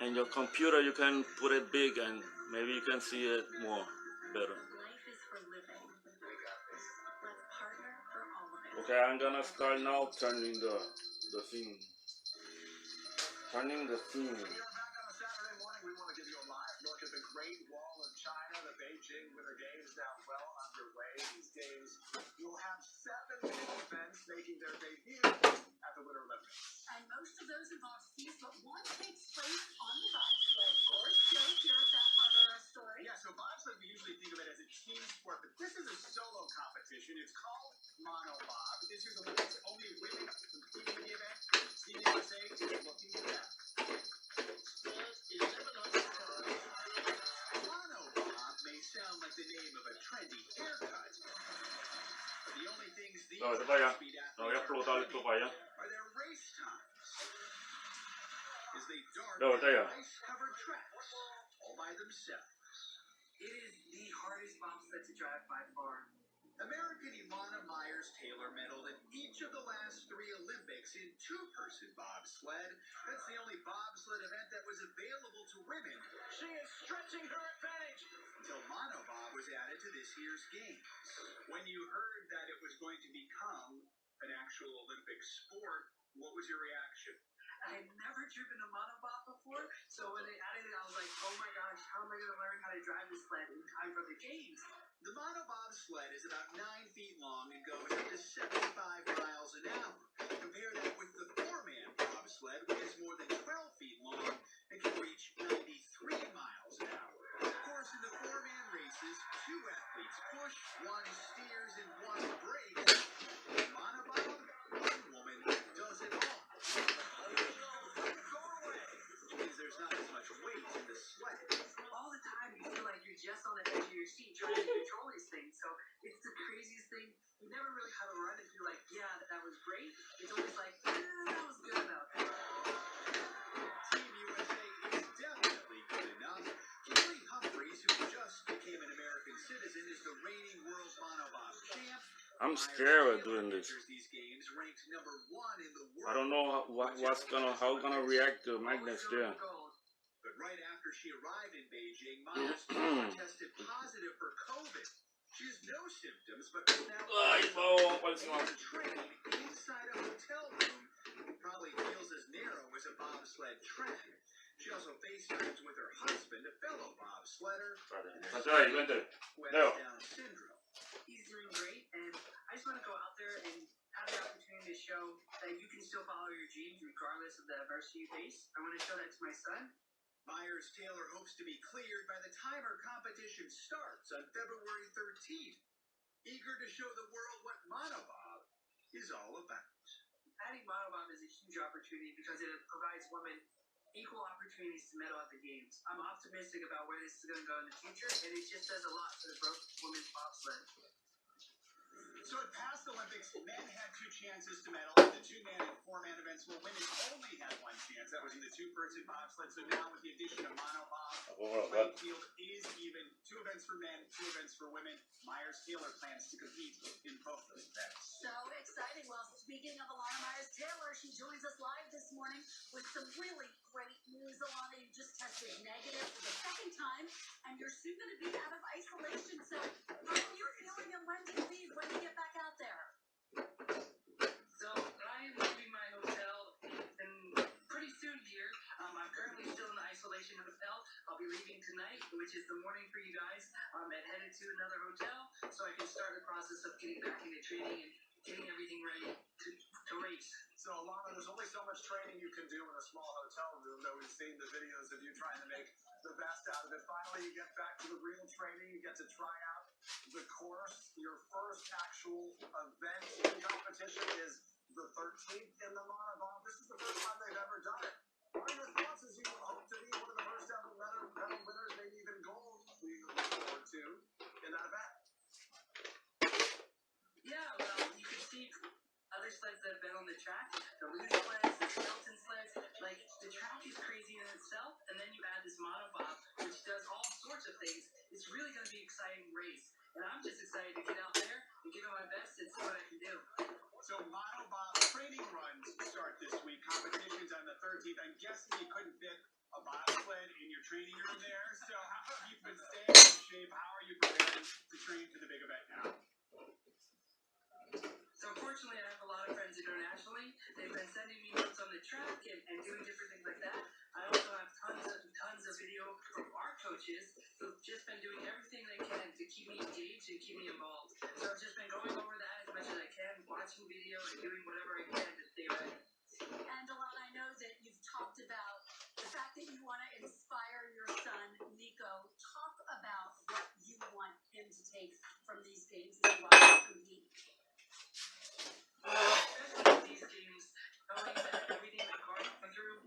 in your computer you can put it big and maybe you can see it more better. Life is for living. Let's partner for all of it. Okay, I'm gonna start now turning the thing. Turning the thing. We are back on a Saturday morning. We want to give you a live look at the Great Wall of China. The Beijing Winter Games now well underway. These days, you'll have 7 big events making their debut at the Winter Olympics. And most of those involve skis, but one takes place on the bobsled course. Joe, here's that part of our story. Yeah, so bobsled, we usually think of it as a team sport, but this is a solo competition. It's called monobob. This year's Olympics, only women competing in the event. Team USA is looking to them. Monobob may sound like the name of a trendy haircut. But the only things these No, vete para allá. speed No voy a athletes explotar esto para allá. are their race times. As they dart No, vete allá. ice-covered tracks all by themselves. It is the hardest bobsled to drive by far. American Ilana Myers-Taylor medaled in each of the last 3 Olympics in 2-person bobsled. That's the only bobsled event that was available to women. She is stretching her advantage. Until monobob was added to this year's games. When you heard that it was going to become an actual Olympic sport, what was your reaction? I had never driven a monobob before, so when they added it, I was like, oh my gosh, how am I going to learn how to drive this sled in time for the games? The monobob sled is about 9 feet long and goes up to 75 miles an hour. Compare that with the 4-man bobsled, which is more than 12 feet long and can reach 93 miles an hour. Of course, in the 4-man races, 2 athletes push, 1 steers, and 1 brakes. In monobob, 1 woman does it all. Because there's not as much weight in the sled. All the time, you feel like you're just on the edge of your seat trying to control these things, so it's the craziest thing. You never really have a run and feel like, yeah, that was great. It's always like, that was good enough. Team USA is definitely good enough. Keely Humphreys, who just became an American citizen, is the reigning world monobob champ. I'm scared of doing this. These games ranked number 1 in the world. I don't know how gonna react to magnets there. But right after she arrived in Beijing, Myers tested positive for COVID. She has no symptoms, but now trained inside a hotel room. It probably feels as narrow as a bobsled track. She also FaceTimes with her husband, a fellow bobsledder. Santiago, vente. Leo. Down syndrome. she's doing great, and I just want to go out there and have the opportunity to show that you can still follow your dreams regardless of the adversity you face. I want to show that to my son. Myers Taylor hopes to be cleared by the time her competition starts on February 13th. Eager to show the world what monobob is all about. Adding monobob is a huge opportunity because it provides women equal opportunities to medal at the games. I'm optimistic about where this is going to go in the future, and it just does a lot for the women's bobsled. So at past Olympics, men had 2 chances to medal in the 2-man and 4-man events, while women only had 1 chance. That was in the 2-person bobsled. So now with the addition of monobob, the playing field is even. 2 events for men, 2 events for women. Myers Taylor plans to compete in both those events. So exciting. Well, speaking of Alana Myers Taylor, she joins us live this morning with some really great news. Alana, you just tested negative for the 2nd time, and you're soon going to be out of isolation. So how are you feeling, and when do you leave? When do you get back out there? So I am leaving my hotel pretty soon here. I'm currently still in the isolation hotel. I'll be leaving tonight, which is the morning for you guys, and headed to another hotel so I can start the process of getting back into training and getting everything ready to race. So, Alana, there's only so much training you can do in a small hotel room, though we've seen the videos of you trying to make the best out of it. Finally, you get back to the real training. You get to try out the course. Your first actual event in competition is the 13th in the monobob. This is the first time they've ever done it. What are your thoughts as you hope to be one of the first ever medal winners, maybe even gold, we look forward to in that event? Yeah, well, you can see other sleds that have been on the track, the loose sleds, the skeleton sleds, like the track is crazy in itself, and then you add this monobob, which does all sorts of things. It's really going to be an exciting race, and I'm just excited to get out there and give it my best and see what I can do. So monobob training runs start this week. Competition's on the 13th. I'm guessing you couldn't fit a bobsled in your training room there. So how have you been staying in shape? How are you preparing to train for the big event now? So fortunately, I have a lot of friends internationally. They've been sending me notes on the track and doing different things like that. I also have tons of video from our coaches who've just been doing everything they can to keep me engaged and keep me involved. So I've just been going over that as much as I can, watching video and doing whatever I can to stay ready. And Alana, I know that you've talked about the fact that you want to inspire your son, Nico. Talk about what you want him to take from these games as well as compete. Especially these games, knowing that everything that Carl went through,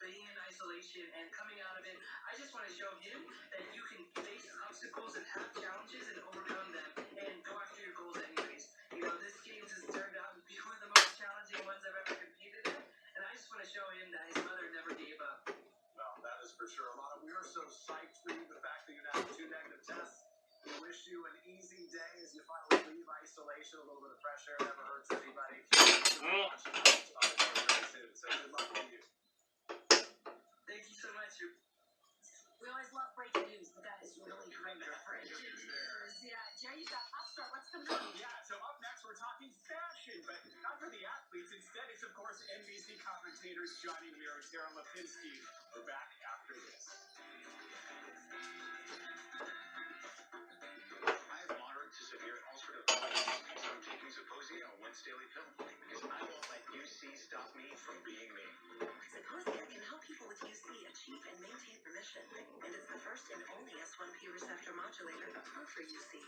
being in isolation and coming out of it, I just want to show him that you can face obstacles and have challenges and overcome them and go after your goals anyways. You know, this games has turned out to be one of the most challenging ones I've ever competed in, and I just want to show him that his mother never gave up. Well, that is for sure. Alana, we are so psyched for you, the fact that you now have 2 negative tests. We wish you an easy day as you finally leave isolation. A little bit of fresh air never hurts anybody. So good luck to you. Thank you so much. We always love breaking news, but that is really great breaking news. Yeah, Jay, you got Popstar. What's coming up? Yeah, so up next we're talking fashion, but not for the athletes. Instead, it's of course NBC commentators Johnny Weir and Sarah Lipinski. We're back after this. I have moderate to severe ulcerative colitis, so I'm taking Zeposia, a once-daily pill, because I won't let UC stop me from being me. Zeposia can help people with UC achieve and maintain remission, and it's the first and only S1P receptor modulator approved for UC.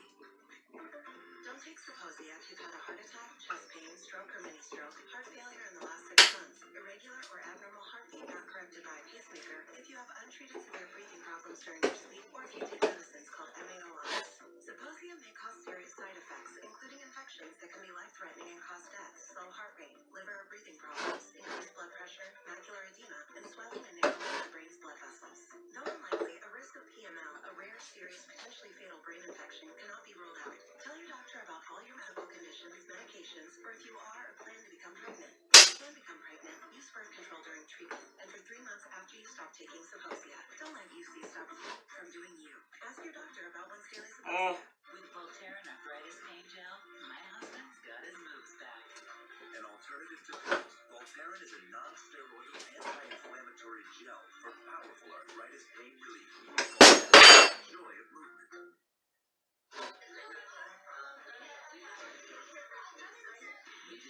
Don't take Zeposia if you've had a heart attack, chest pain, stroke or mini-stroke, heart failure in the last 6 months, irregular or abnormal heartbeat not corrected by a pacemaker, if you have untreated severe breathing problems during your sleep, or if you take medicines called MAOIs. Zeposia may cause serious side effects, including infections that can be life-threatening and cause death, slow heart rate, liver or breathing problems, increased blood pressure, macular edema, and swelling and narrowing of the brain's blood vessels. Though unlikely, a risk of PML, a rare, serious, potentially fatal brain infection, cannot be ruled out. Tell your doctor about all your medical conditions, medications, or if you are or plan to become pregnant. If you can become pregnant, use birth control during treatment, and for 3 months after you stop taking Zeposia. Don't let UC stop you from doing you. Ask your doctor about once-daily Zeposia. With Voltaren Arthritis Pain Gel, my husband's got his moves back. An alternative to pills, Voltaren is a non-steroidal anti-inflammatory gel for powerful arthritis pain relief. Joy of movement.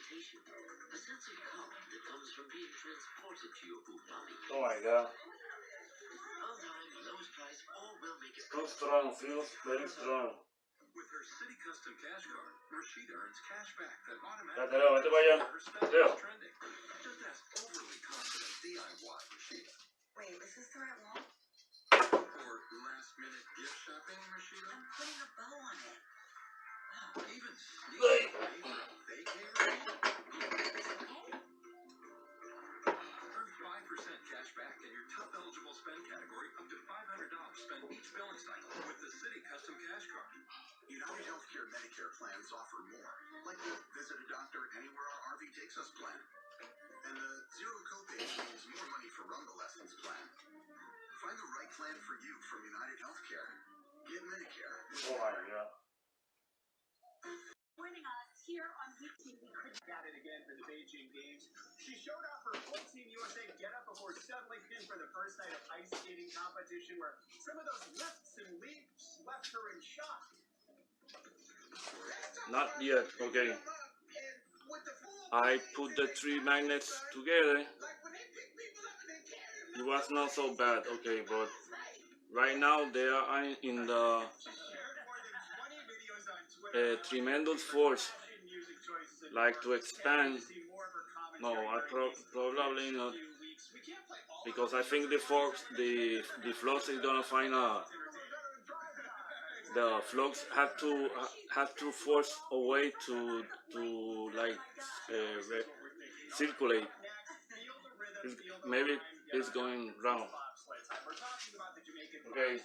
meditation, a sense of calm that comes from being transported to your full body. Oh my god. On time, lowest price, all will make it. Too strong, feels very strong. With her City Custom Cash Card, Rashida earns cash back that Ya, automatically Teo, vete para allá. her spending Teo. is trending. Just ask overly confident DIY Rashida. Wait, is this the right wall? Or last minute gift shopping Rashida. I'm putting a bow on it. Wow, even sneaking away for a vacay Rashida. Earn 5% cash back in your top eligible spend category up to $500 spent each billing cycle with the City Custom Cash Card. United Healthcare Medicare plans offer more, like the Visit a Doctor Anywhere Our RV Takes Us plan, and the Zero Copay means more money for Rumble Lessons plan. Find the right plan for you from United Healthcare. Get Medicare. Oh my god. Joining us here on Weekly, we could At it again for the Beijing Games. She showed off her full Team USA getup before settling in for the first night of ice skating competition, where some of those lifts and leaps left her in shock. Not yet, okay. I put the three magnets together. It was not so bad, okay, but right now they are in the tremendous force, like to expand. No, I probably not, because I think the flux is gonna find the flux have to force a way to like circulate. Maybe it's going round. Okay,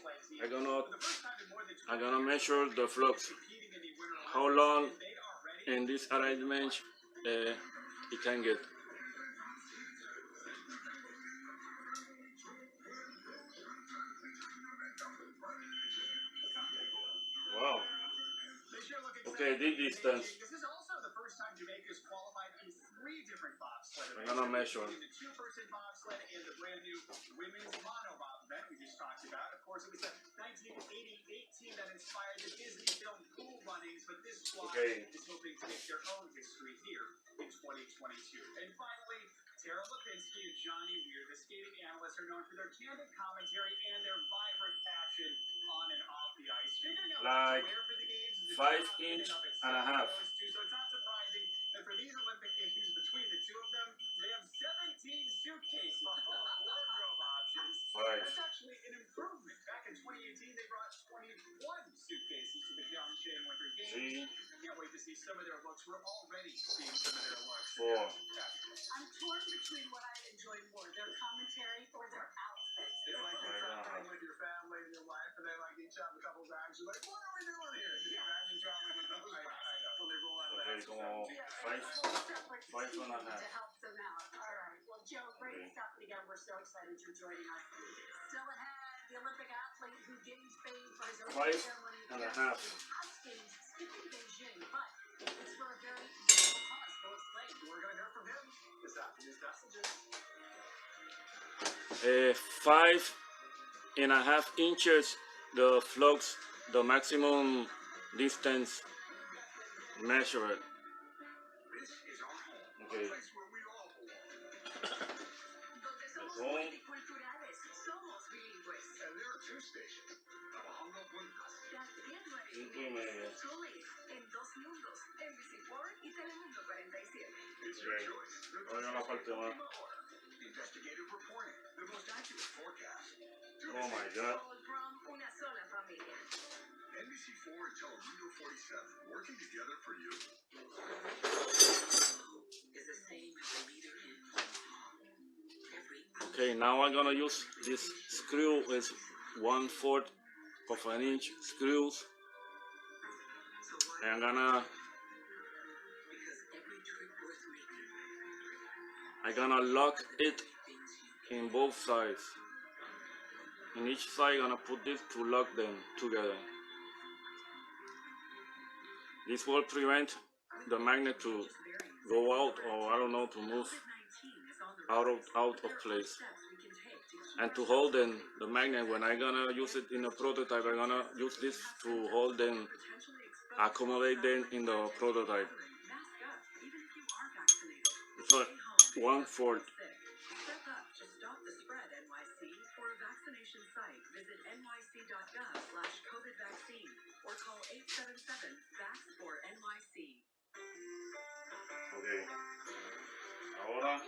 I'm gonna measure the flux. How long in this arrangement it can get. Wow. Okay, this distance. This is also the first time Jamaica's qualified in 3 different bobsled I'm gonna measure. the 2-person bobsled and the brand new women's monobob event we just talked about. Of course, it was the 1988 team that inspired the Disney film Cool Runnings, but this squad is hoping to make their own history here in 2022. And finally, Tara Lipinski and Johnny Weir, the skating analysts, are known for their candid commentary and their vibrant passion on and off the ice. Figuring out what to wear for the games is 5 inch and a half. so it's not surprising that for these Olympic Games, between the two of them, they have 17 suitcases full of wardrobe options. That's actually an improvement. Back in 2018, they brought 21 suitcases to the Pyeongchang Winter Games. Can't wait to see some of their looks. We're already seeing some of their looks. 4. I'm torn between what I enjoy more, their commentary or their outfits. It's like you're traveling with your family and your wife, and they like each have a couple bags. You're like, what are we doing here? Can you imagine traveling with those bags when they roll out of Okay, the como 5 and a half. to help them out. All right. Well, Joe, great stuff. And again, we're so excited you're joining us. Still ahead, the Olympic athlete who gained fame for his Olympic 5 ceremony and a half. ice games skipping Beijing, but it's for a very noble cause. We'll explain. We're going to hear from him this after these messages. 5.5 inches the flux, the maximum distance measured. This is our home, Okay. a place where we all belong. Donde somos Home. multiculturales, somos bilingües. And there are 2 stations, trabajando juntas. Las 10 5 y media. Soles en 2 mundos, NBC4 y Telemundo 47. It's your choice. Oiga la parte más. Investigative reporting, the most accurate forecast. Oh my god. All from una sola familia. NBC4 and Telemundo 47, working together for you. Is the same as a leader in every Okay, now I'm gonna use this screw. It's 1/4 of an inch screws. And I'm gonna because every trip worth making I'm gonna lock it in both sides. In each side, I'm gonna put this to lock them together. This will prevent the magnet to go out, or I don't know, to move out of place. And to hold them, the magnet, when I'm gonna use it in a prototype, I'm gonna use this to hold them, accommodate them in the prototype. but 1/4. Step up to stop the spread, NYC. For a vaccination site, visit nyc.gov/COVID-vaccine or call 877-VAX4NYC. Ok. Ahora.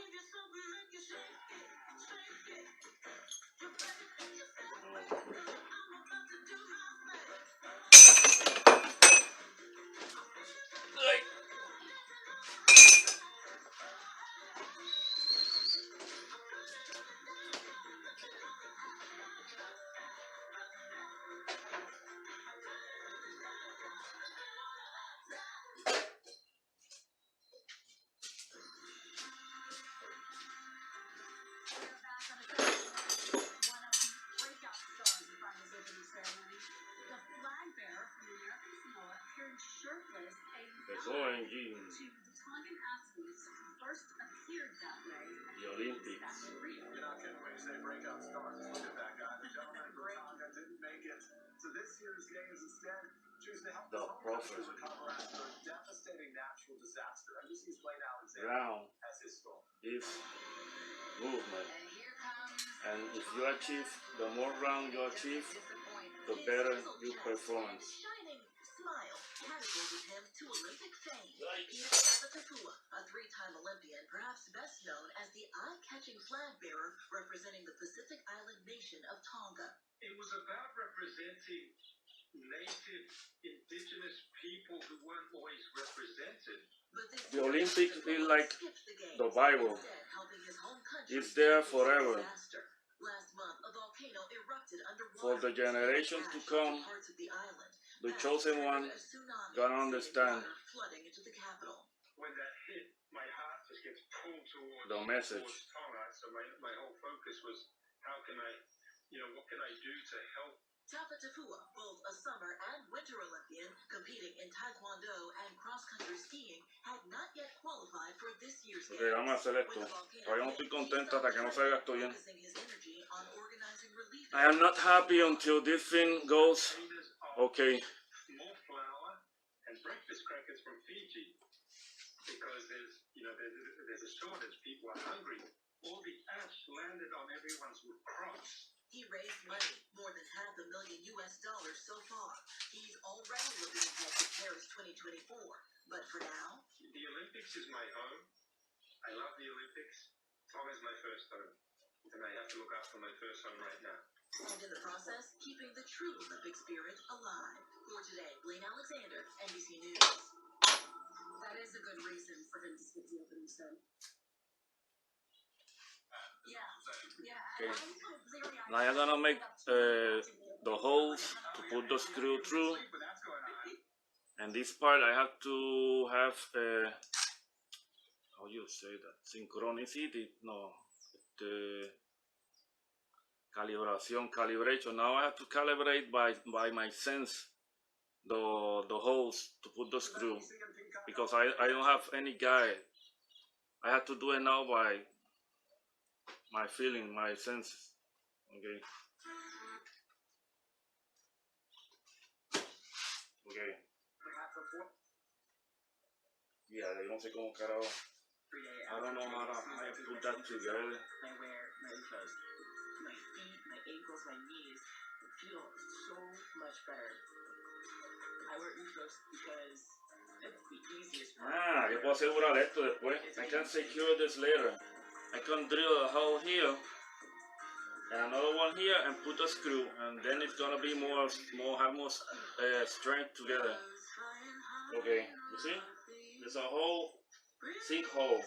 Empezó en jeans. The Olympics. You're not kidding when you say breakout stars. Look at that guy. The gentleman from Tonga didn't make it to this year's games. Instead, choosing to help The his home country prophet. recover after a devastating natural disaster. NBC's Lenny Ground as his story. is movement. And if you achieve, the more ground you achieve, the better your performance. Shining smile catapulted him to Olympic fame. Peter, a three-time Olympian, perhaps best known as the eye-catching flag bearer representing the Pacific Island nation of Tonga. It was about representing native, indigenous people who weren't always represented. But this The Olympics feel like skipped the games, the Bible. instead helping his home country It's there escape forever. disaster. Last month, a volcano erupted underwater. For the generations to come, parts of the island. the chosen one gonna understand Flooding into the capital. When that hit, my heart just gets pulled towards the message. towards Tonga. So my whole focus was, how can I, what can I do to help? Tafua, both a summer and winter Olympian, competing in taekwondo and cross-country skiing, had not yet qualified for this year's Ok, games. vamos a hacer esto. Todavía no estoy contento hasta que no salga esto bien. Focusing his energy on organizing relief. I am not happy until this thing goes. Okay. More flour and breakfast crackers from Fiji, because there's a shortage. People are hungry. All the ash landed on everyone's crops. He raised money, more than $500,000 so far. He's already looking ahead to Paris 2024. But for now, the Olympics is my home. I love the Olympics. Tonga's my first home, and I have to look after my first home right now. and in the process, keeping the true Olympic spirit alive. For today, Blaine Alexander, NBC News. That is a good reason for him to skip the opening stone. Okay. Now I'm gonna make the holes to put the screw through, and this part I have to have how you say that, synchronicity, no, calibration. Now I have to calibrate by my sense the holes to put the screw, because I don't have any guide. I have to do it now by my feeling, my senses. Okay. Okay. Yeah, yo no sé cómo carajo. I don't know how to put that together. I wear my UFOs. My feet, my ankles, my knees feel so much better. I wear UFOs because it's the easiest part. Ah, yo puedo asegurar esto después. I can secure this later. I can drill a hole here and another one here and put a screw, and then it's gonna be more strength together. Okay, you see? There's a whole sinkhole.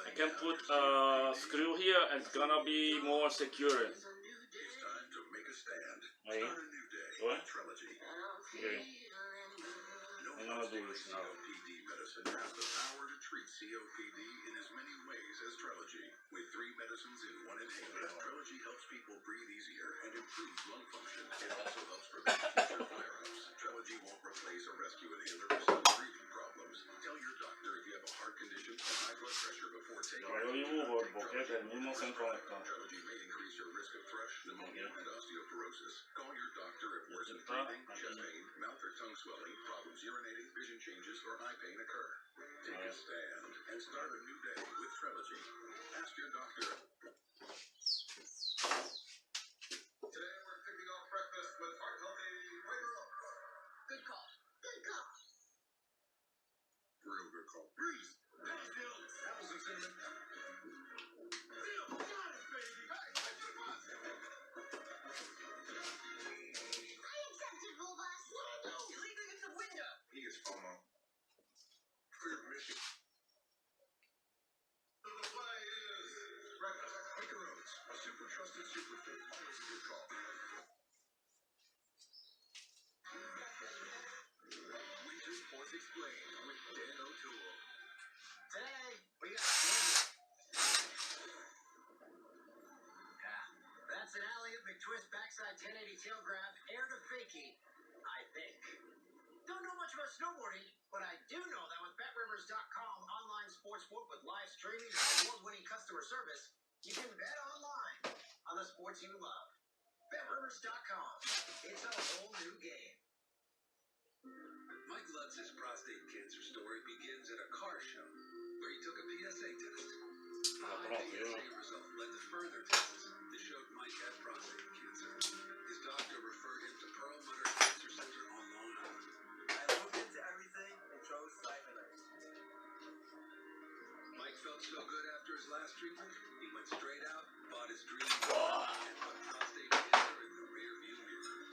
I can put a screw here and it's gonna be more secure. It's time to make a stand. Right. Start a new day. What? Trilogy. Okay. No I'm gonna do first-aid this now. COPD medicine has the power to treat COPD in as many ways as Trilogy. With 3 medicines in one inhaler, Trilogy helps people breathe easier and improves lung function. It also helps prevent future flare-ups. Trilogy won't replace or rescue inhaler for some breathing problems. Tell your doctor if you have a heart condition or high blood pressure before taking Yo hago dibujo el boquete, el mismo centro de esto. Trilogy may increase your risk of thrush, pneumonia, and osteoporosis. Call your doctor if worsened breathing, chest pain, mouth or tongue swelling, problems urinating, vision changes, or eye pain occur. Take a stand and Start a new day with Trelegy. Ask your doctor. Today we're kicking off breakfast with heart healthy flavor of Good call. Good call. real good call. Breeze. That's still apples and cinnamon. Still got it, baby. Hey, what's your bus? Unacceptable, boss. What I do? You're leaving in the window. He is FOMO. For your mission. So the play is breakfast. Quaker Oats, a super trusted superfood. Always a good call. Winter Sports Explained with Dan O'Toole. Today, we got a baby. That's an alley-oop McTwist backside 1080 tail grab, air to fakie, I think. Don't know much about snowboarding, but I do know that with BetRivers.com online sportsbook with live streaming and award-winning customer service, you can bet online on the sports you love. BetRivers.com. It's a whole new game. Mike Lutz's prostate cancer story begins at a car show where he took a PSA test. The PSA result led to further tests that showed Mike had prostate cancer. His doctor referred him to Perlmutter Cancer Center on Long Island. I looked into everything and chose cyanide. Mike felt so good after his last treatment, he went straight out, bought his dream car, and put prostate cancer in the rearview mirror.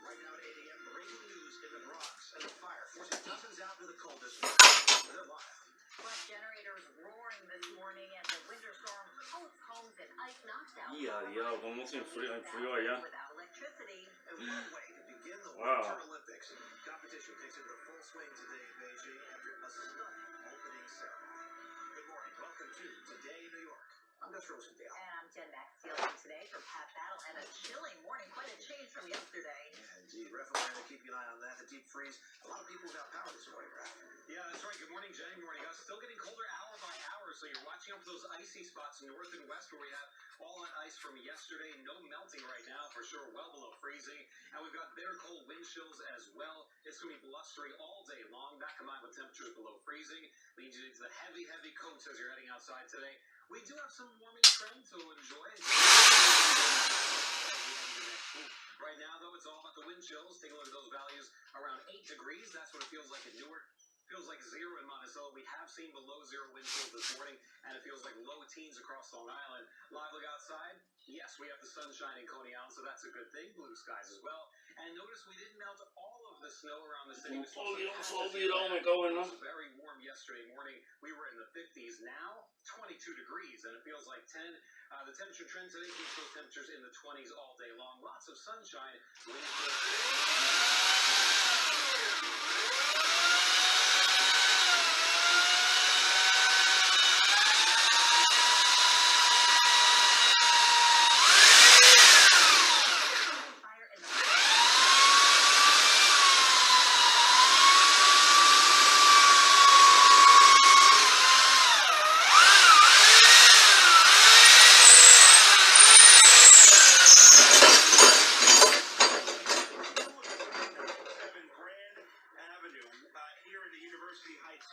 Right now at 8 a.m., breaking news in the Bronx and the fire forcing dozens out to the coldest. They're live. Flash generators roaring this morning as the winter storm coats homes and ice knocks out. Y a diablo, cómo se enfrió allá. Without electricity. And what way to begin the Wow. Winter Olympics. Competition kicks into full swing today in Beijing after a stunning opening ceremony. Good morning. Welcome to Today in New York. I'm Gus Rosendale. And I'm Jen Max today for Pat Battle and a chilling morning. Quite a change from yesterday. Yeah, indeed. Ref and Miranda, keeping an eye on that. The deep freeze. A lot of people without power this morning, Ref. Yeah, that's right. Good morning, Jenny. Good morning, Gus. Still getting colder hour by hour, so you're watching out for those icy spots north and west where we have all that ice from yesterday. No melting right now, for sure, well below freezing. And we've got bitter cold wind chills as well. It's going to be blustery all day long. That combined with temperatures below freezing leads you into the heavy, heavy coats as you're heading outside today. We do have some warming trend to enjoy. Right now, though, it's all about the wind chills. Take a look at those values around 8 degrees. That's what it feels like in Newark. Feels like 0 in Monticello. We have seen below 0 wind chills this morning, and it feels like low teens across Long Island. Live look outside. Yes, we have the sunshine in Coney Island, so that's a good thing. Blue skies as well. And notice we didn't melt all of the snow around the city. It was very warm yesterday morning. We were in the 50s. Now, 22 degrees, and it feels like 10. The temperature trend today keeps those temperatures in the 20s all day long. Lots of sunshine.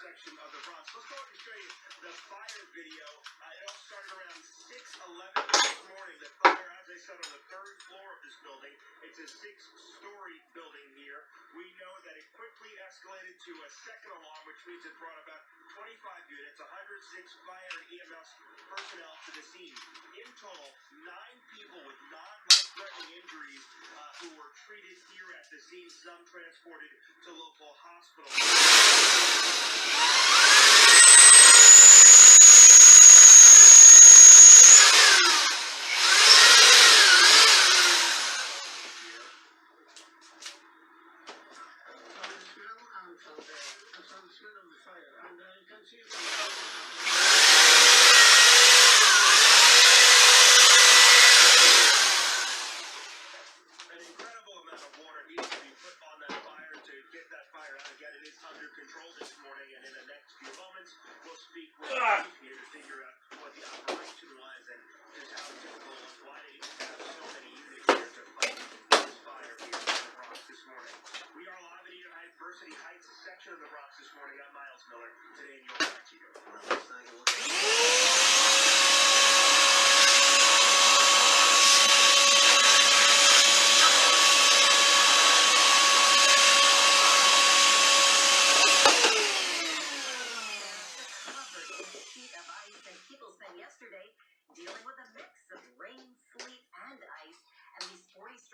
Section of the Bronx. Let's go ahead and show you the fire video. It all started around 6:11 this morning. The fire, as I said, on the 3rd floor of this building. It's a 6-story building here. We know that it quickly escalated to a second alarm, which means it brought about 25 units, 106 fire and EMS personnel to the scene. In total, 9 people with non-life-threatening injuries who were treated here at the scene, some transported to local hospitals.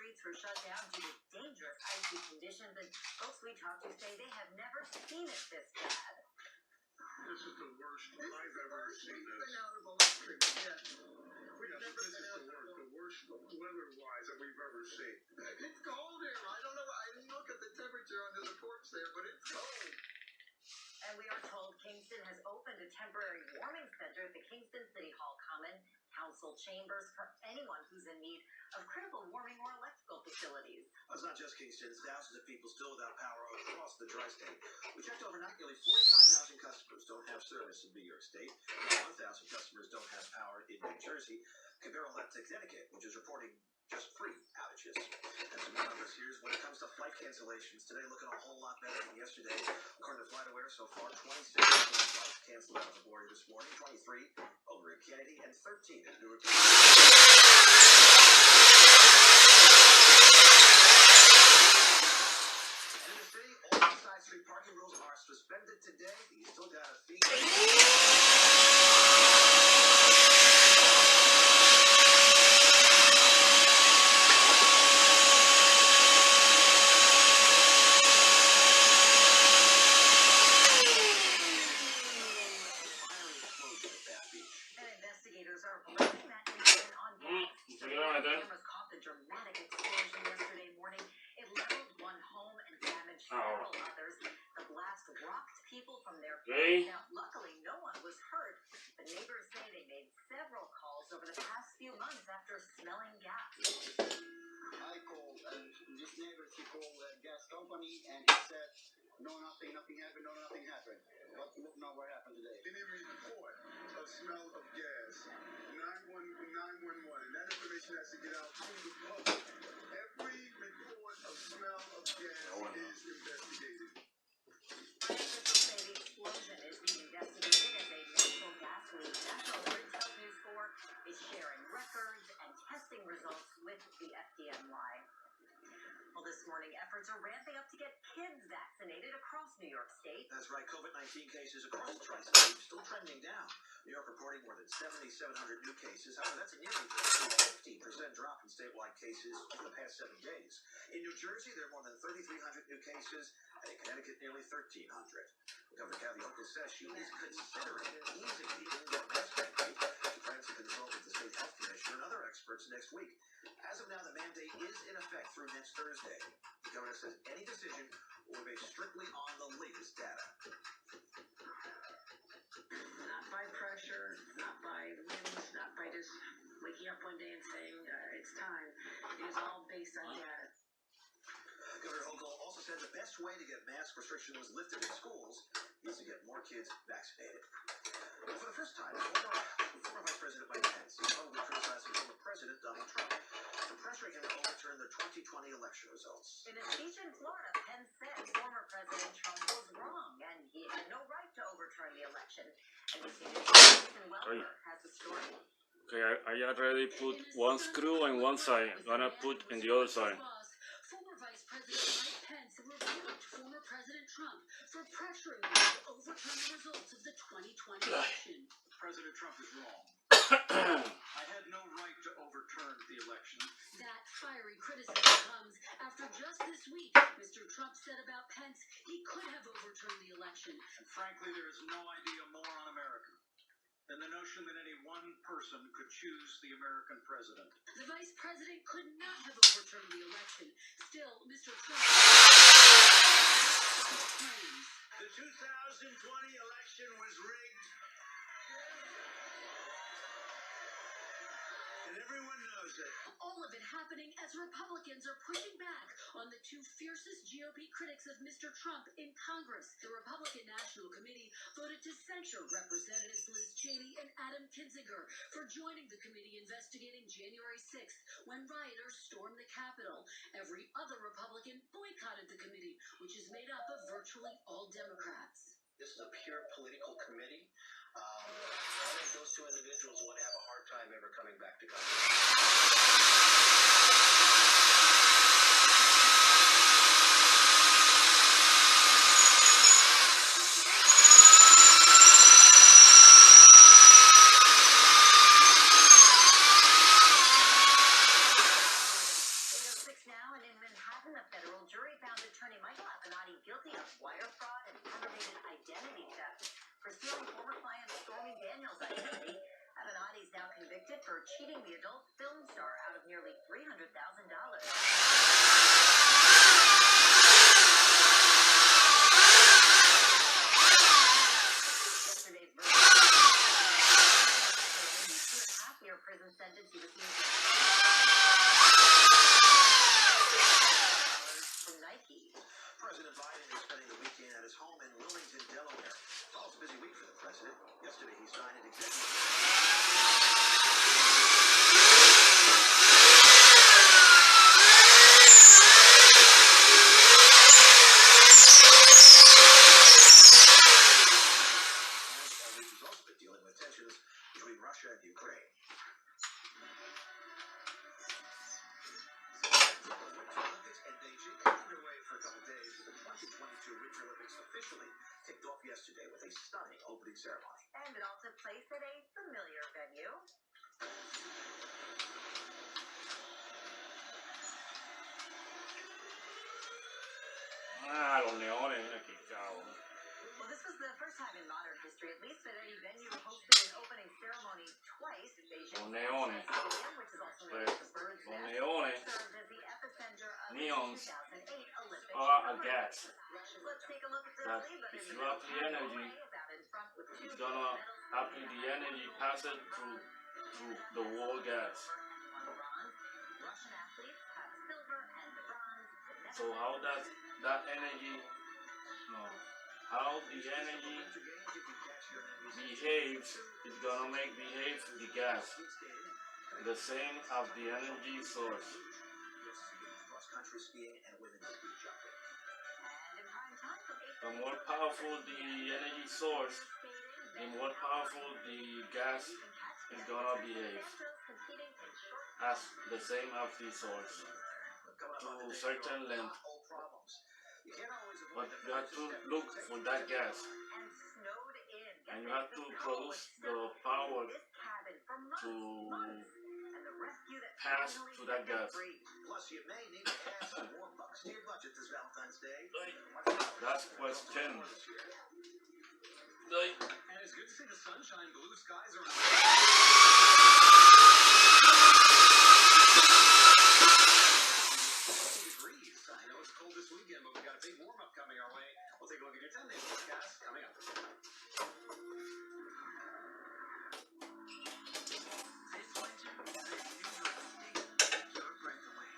streets were shut down due to dangerous icy conditions, and folks we talked to say they have never seen it this bad. This is the worst I've ever seen this. Yeah. The worst weather-wise that we've ever seen. It's cold here. I don't know. I didn't look at the temperature under the porch there, but it's cold. And we are told Kingston has opened a temporary warming center at the Kingston City Hall Common Council chambers for anyone who's in need of critical warming or electrical facilities. It's not just Kingston. It's thousands of people still without power across the tri-state. We checked overnight. Nearly 45,000 customers don't have service in New York State. 1,000 customers don't have power in New Jersey. Compare all that to Connecticut, which is reporting just 3 outages. And some more numbers here is when it comes to flight cancellations. Today looking a whole lot better than yesterday. According to FlightAware, so far 26 flights canceled out of LaGuardia this morning, 23 over at Kennedy, and 13 at Newark. Street parking rules are suspended today. You still got a fee. And investigators are blaming that incident on gas. Cameras caught the dramatic explosion yesterday morning. It leveled one home and damaged several others. The blast rocked people from their homes. Now, luckily, no one was hurt, but neighbors say they made several calls over the past few months after smelling gas. I called, and this neighbor, he called the gas company, and he said, no, nothing happened, nothing happened. But look now what happened today. Any report of smell of gas, 911, and that information has to get out to the public. Every report of smell of gas is investigated. Officials say the explosion is being investigated as a natural gas leak. National Grid Health News 4 is sharing records and testing results with the FDNY. Well, this morning, efforts are ramping up to get kids vaccinated across New York State. That's right. COVID-19 cases across the tri-state still trending down. New York reporting more than 7,700 new cases. However, that's a nearly 50% drop in statewide cases over the past 7 days. In New Jersey, there are more than 3,300 new cases, and in Connecticut, nearly 1,300. Governor Kathy Hochul says she is considering easing the indoor mask mandate. She plans to consult with the state health commissioner and other experts next week. As of now, the mandate is in effect through next Thursday. The governor says any decision will be based strictly on the latest data. Not by pressure, not by whims, not by just waking up one day and saying it's time. It is all based on data. Governor Hochul also said the best way to get mask restrictions lifted in schools is to get more kids vaccinated. Well, for the first time, former Vice President Mike Pence is publicly criticizing former President Donald Trump for pressuring him to overturn the 2020 election results. In a speech in Florida, Pence said former President Trump was wrong and he had no right to overturn the election. And this Jason Welker has the story. Okay, I already put one screw on one side. I'm gonna put in the other side. Former Vice President Mike Pence rebuked former President Trump for pressuring him to overturn the results of the 2020 election. President Trump is wrong. I had no right to overturn the election. That fiery criticism comes after just this week, Mr. Trump said about Pence he could have overturned the election. And frankly, there is no idea more un-American than the notion that any one person could choose the American president. The vice president could not have overturned the election. Still, Mr. Trump claims. The 2020 election was rigged. And everyone knows it. All of it happening as Republicans are pushing back on the two fiercest GOP critics of Mr. Trump in Congress. The Republican National Committee voted to censure Representatives Liz Cheney and Adam Kinzinger for joining the committee investigating January 6th when rioters stormed the Capitol. Every other Republican boycotted the committee, which is made up of virtually all Democrats. This is a pure political committee. I think those two individuals would have a hard time ever coming back to convicted for cheating the adult film star out of nearly $300,000. Yesterday's verdict. For a 2.5-year prison sentence, he received from Nike. President Biden is spending the weekend at his home in Wilmington, Delaware. Well, it's a busy week for the president. Yesterday, he signed an executive he's also been dealing with tensions between Russia and Ukraine. Olympics in Beijing underway for a couple days. The 2022 Winter Olympics officially kicked off yesterday with a stunning opening ceremony. And it all took place at a familiar venue. Ah, los leones, mira qué cabrón. Well, this was the first time in modern history, at least, that any venue hosted an opening ceremony twice. Beijing's Leones. Stadium, which is also known as the Bird's Los Nest, leones. served as the epicenter of the Neons 2008 Olympics. are a gas. Let's take a look at the That lead, but if in you have the energy, is out in front with two it's gonna after the energy pass it through the wall gas. Russian athletes have silver and bronze. So how does that energy, no, how the energy behaves is gonna make behave the gas the same as the energy source. Cross-country skiing and women's ski jumping. And in prime time from 8 The more powerful the energy source, the more powerful the gas is gonna behave as the same as the source to a certain length. But you have to look for that gas, and you have to produce the power to pass to that gas. Plus, you may need to add some more bucks to your budget this Valentine's Day. That's question. And it's good to see the sunshine. Blue skies are degrees. I know it's cold this weekend, but we've got a big warm-up coming our way. We'll take a look at your 10-day forecast coming up. This winter, the New York State takes your breath away.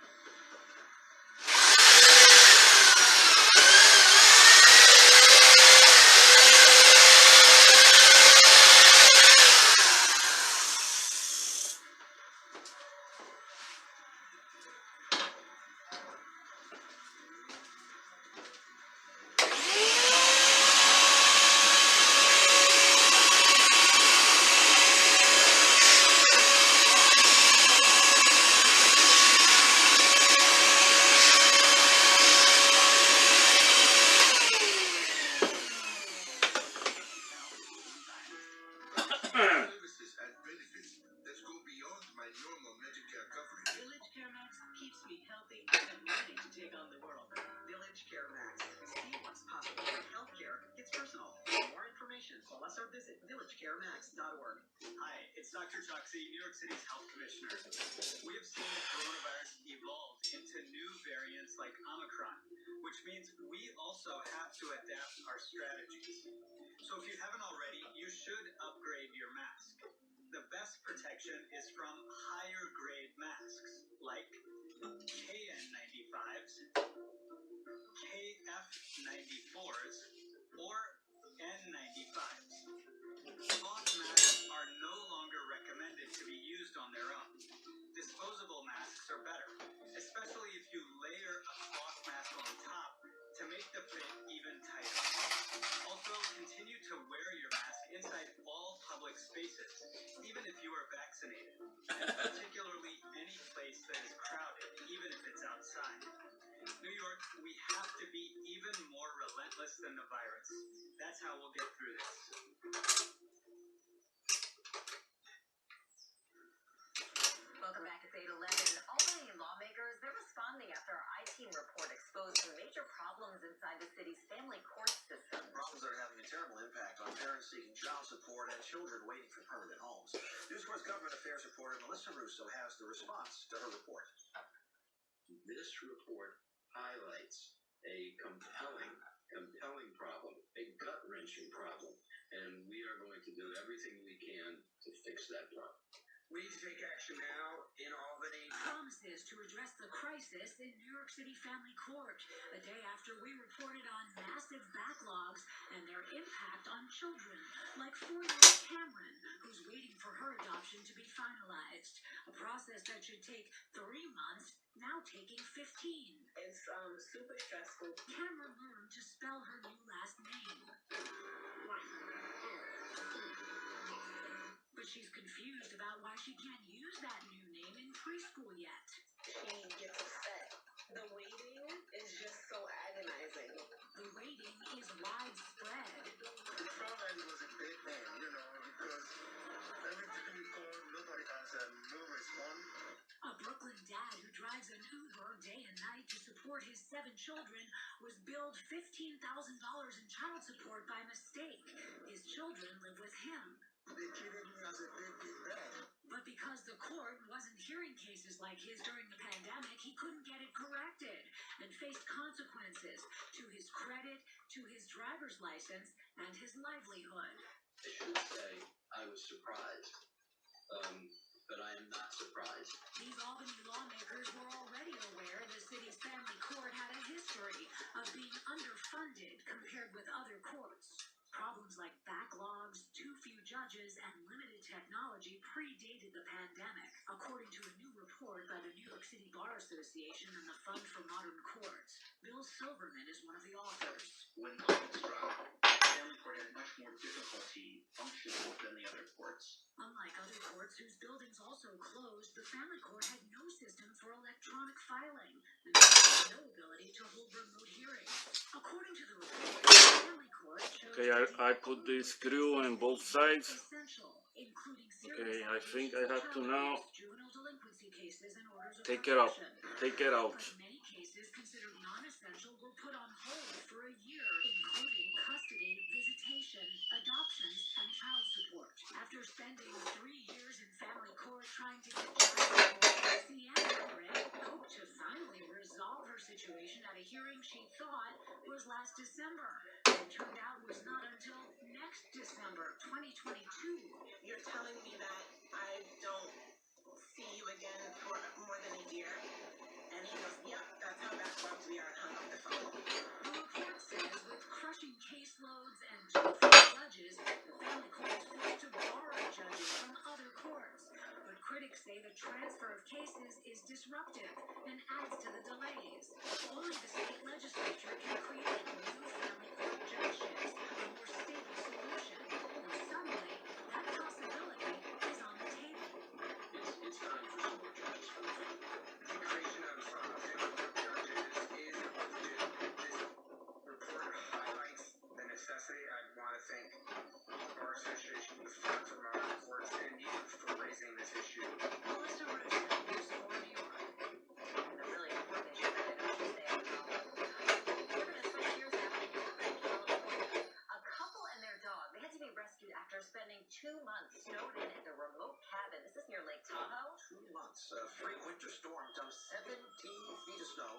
Services and benefits that go beyond my normal Medicare coverage. Village Care Max keeps me healthy and ready to take on the world. Village Care Max. See what's possible when healthcare gets personal. For more information, call us or visit villagecaremax.org. Hi, it's Dr. Tuxi, New York City's health commissioner. We have seen the coronavirus evolve into new variants like Omicron, which means we also have to adapt our strategies. So if you haven't already, you should upgrade your mask. The best protection is from higher grade masks like KN95s, KF94s, or N95s. Cloth masks are no longer recommended to be used on their own. Disposable masks are better, especially if you layer a cloth mask on top to make the fit even tighter. Also, continue to wear your mask inside all public spaces, even if you are vaccinated, and particularly any place that is crowded, even if it's outside. New York, we have to be even more relentless than the virus. That's how we'll get through this. Welcome back. It's 8:11. Albany lawmakers, they're responding after our I-Team report exposed some major problems inside the city's family court system. Problems that are having a terrible impact on parents seeking child support and children waiting for permanent homes. News Corp's government affairs reporter Melissa Russo has the response to her report. This report highlights a compelling problem, a gut-wrenching problem, and we are going to do everything we can to fix that problem. We need to take action now in Albany. Promises to address the crisis in New York City Family Court, a day after we reported on massive backlogs and their impact on children, like 4-year-old Cameron, who's waiting for her adoption to be finalized. A process that should take 3 months, now taking 15. It's super stressful. Cameron learned to spell her new last name. But she's confused about why she can't use that new name in preschool yet. She gets upset. The waiting is just so agonizing. The waiting is widespread. The front end was a big thing, because every time you call, nobody answers and no response. A Brooklyn dad who drives an Uber day and night to support his 7 children was billed $15,000 in child support by mistake. His children live with him. They treated me as a big bad. But because the court wasn't hearing cases like his during the pandemic, he couldn't get it corrected and faced consequences to his credit, to his driver's license, and his livelihood. I should say I was surprised, but I am not surprised. These Albany lawmakers were already aware the city's family court had a history of being underfunded compared with other courts. Problems like backlogs, too few judges, and limited technology predated the pandemic, according to a new report by the New York City Bar Association and the Fund for Modern Courts. Bill Silverman is one of the authors. When COVID struck, the family court had much more difficulty functioning than the other courts. Unlike other courts whose buildings also closed, the family court had no system for electronic filing and had no ability to hold remote hearings. According to the report, the family court chose I put this screw on both sides. essential, including Okay, I think I have to now juvenile delinquency cases and orders of take it up. protection. Take it out. But many cases considered non-essential were put on hold for a year, including custody, visitation, adoptions, and child support. After spending 3 years in family court trying to get child support, Sienna Red hoped to finally resolve her situation at a hearing she thought was last December. It turned out was not until next December, 2022. You're telling me that I don't see you again for more than a year? And he goes, yep, that's how backlogged we are, and hung up the phone. The report says with crushing caseloads and too few judges, the family court is forced to borrow judges from other courts. But critics say the transfer of cases is disruptive and adds to the delays. Only the state legislature can create new family court judgeships, a more stable solution. And suddenly, that possibility is on the table. It's time for some more judges for the family. The creation of family court judges is overdue. This report highlights the necessity. I want to thank the Bar Association, the Fund for Modern Courts, and you for raising this issue. Melissa Russo, News 4 New York. A really important issue that I know you say out loud. We're going to switch gears now to New York and California. A couple and their dog, they had to be rescued after spending 2 months snowed in at their remote cabin. This is near Lake Tahoe. 2 months. A freak winter storm dumped 17 feet of snow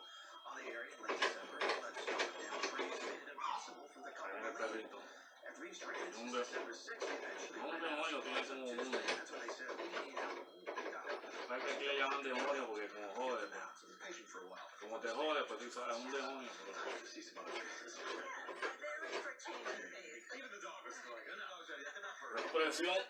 on the area in late December. It led to snow down trees, made it impossible for the couple to leave. At reached drainage since December 6th, they eventually ran out of storms on Tuesday. That's when they said, we need help. We got it. Que le llaman demonio porque como jode, Now, so they're patient for a while. como te jode, pues tú sabes, es un demonio. Nice to see some other faces. They're ready for change of pace. Even the dog was like, enough for Expresión.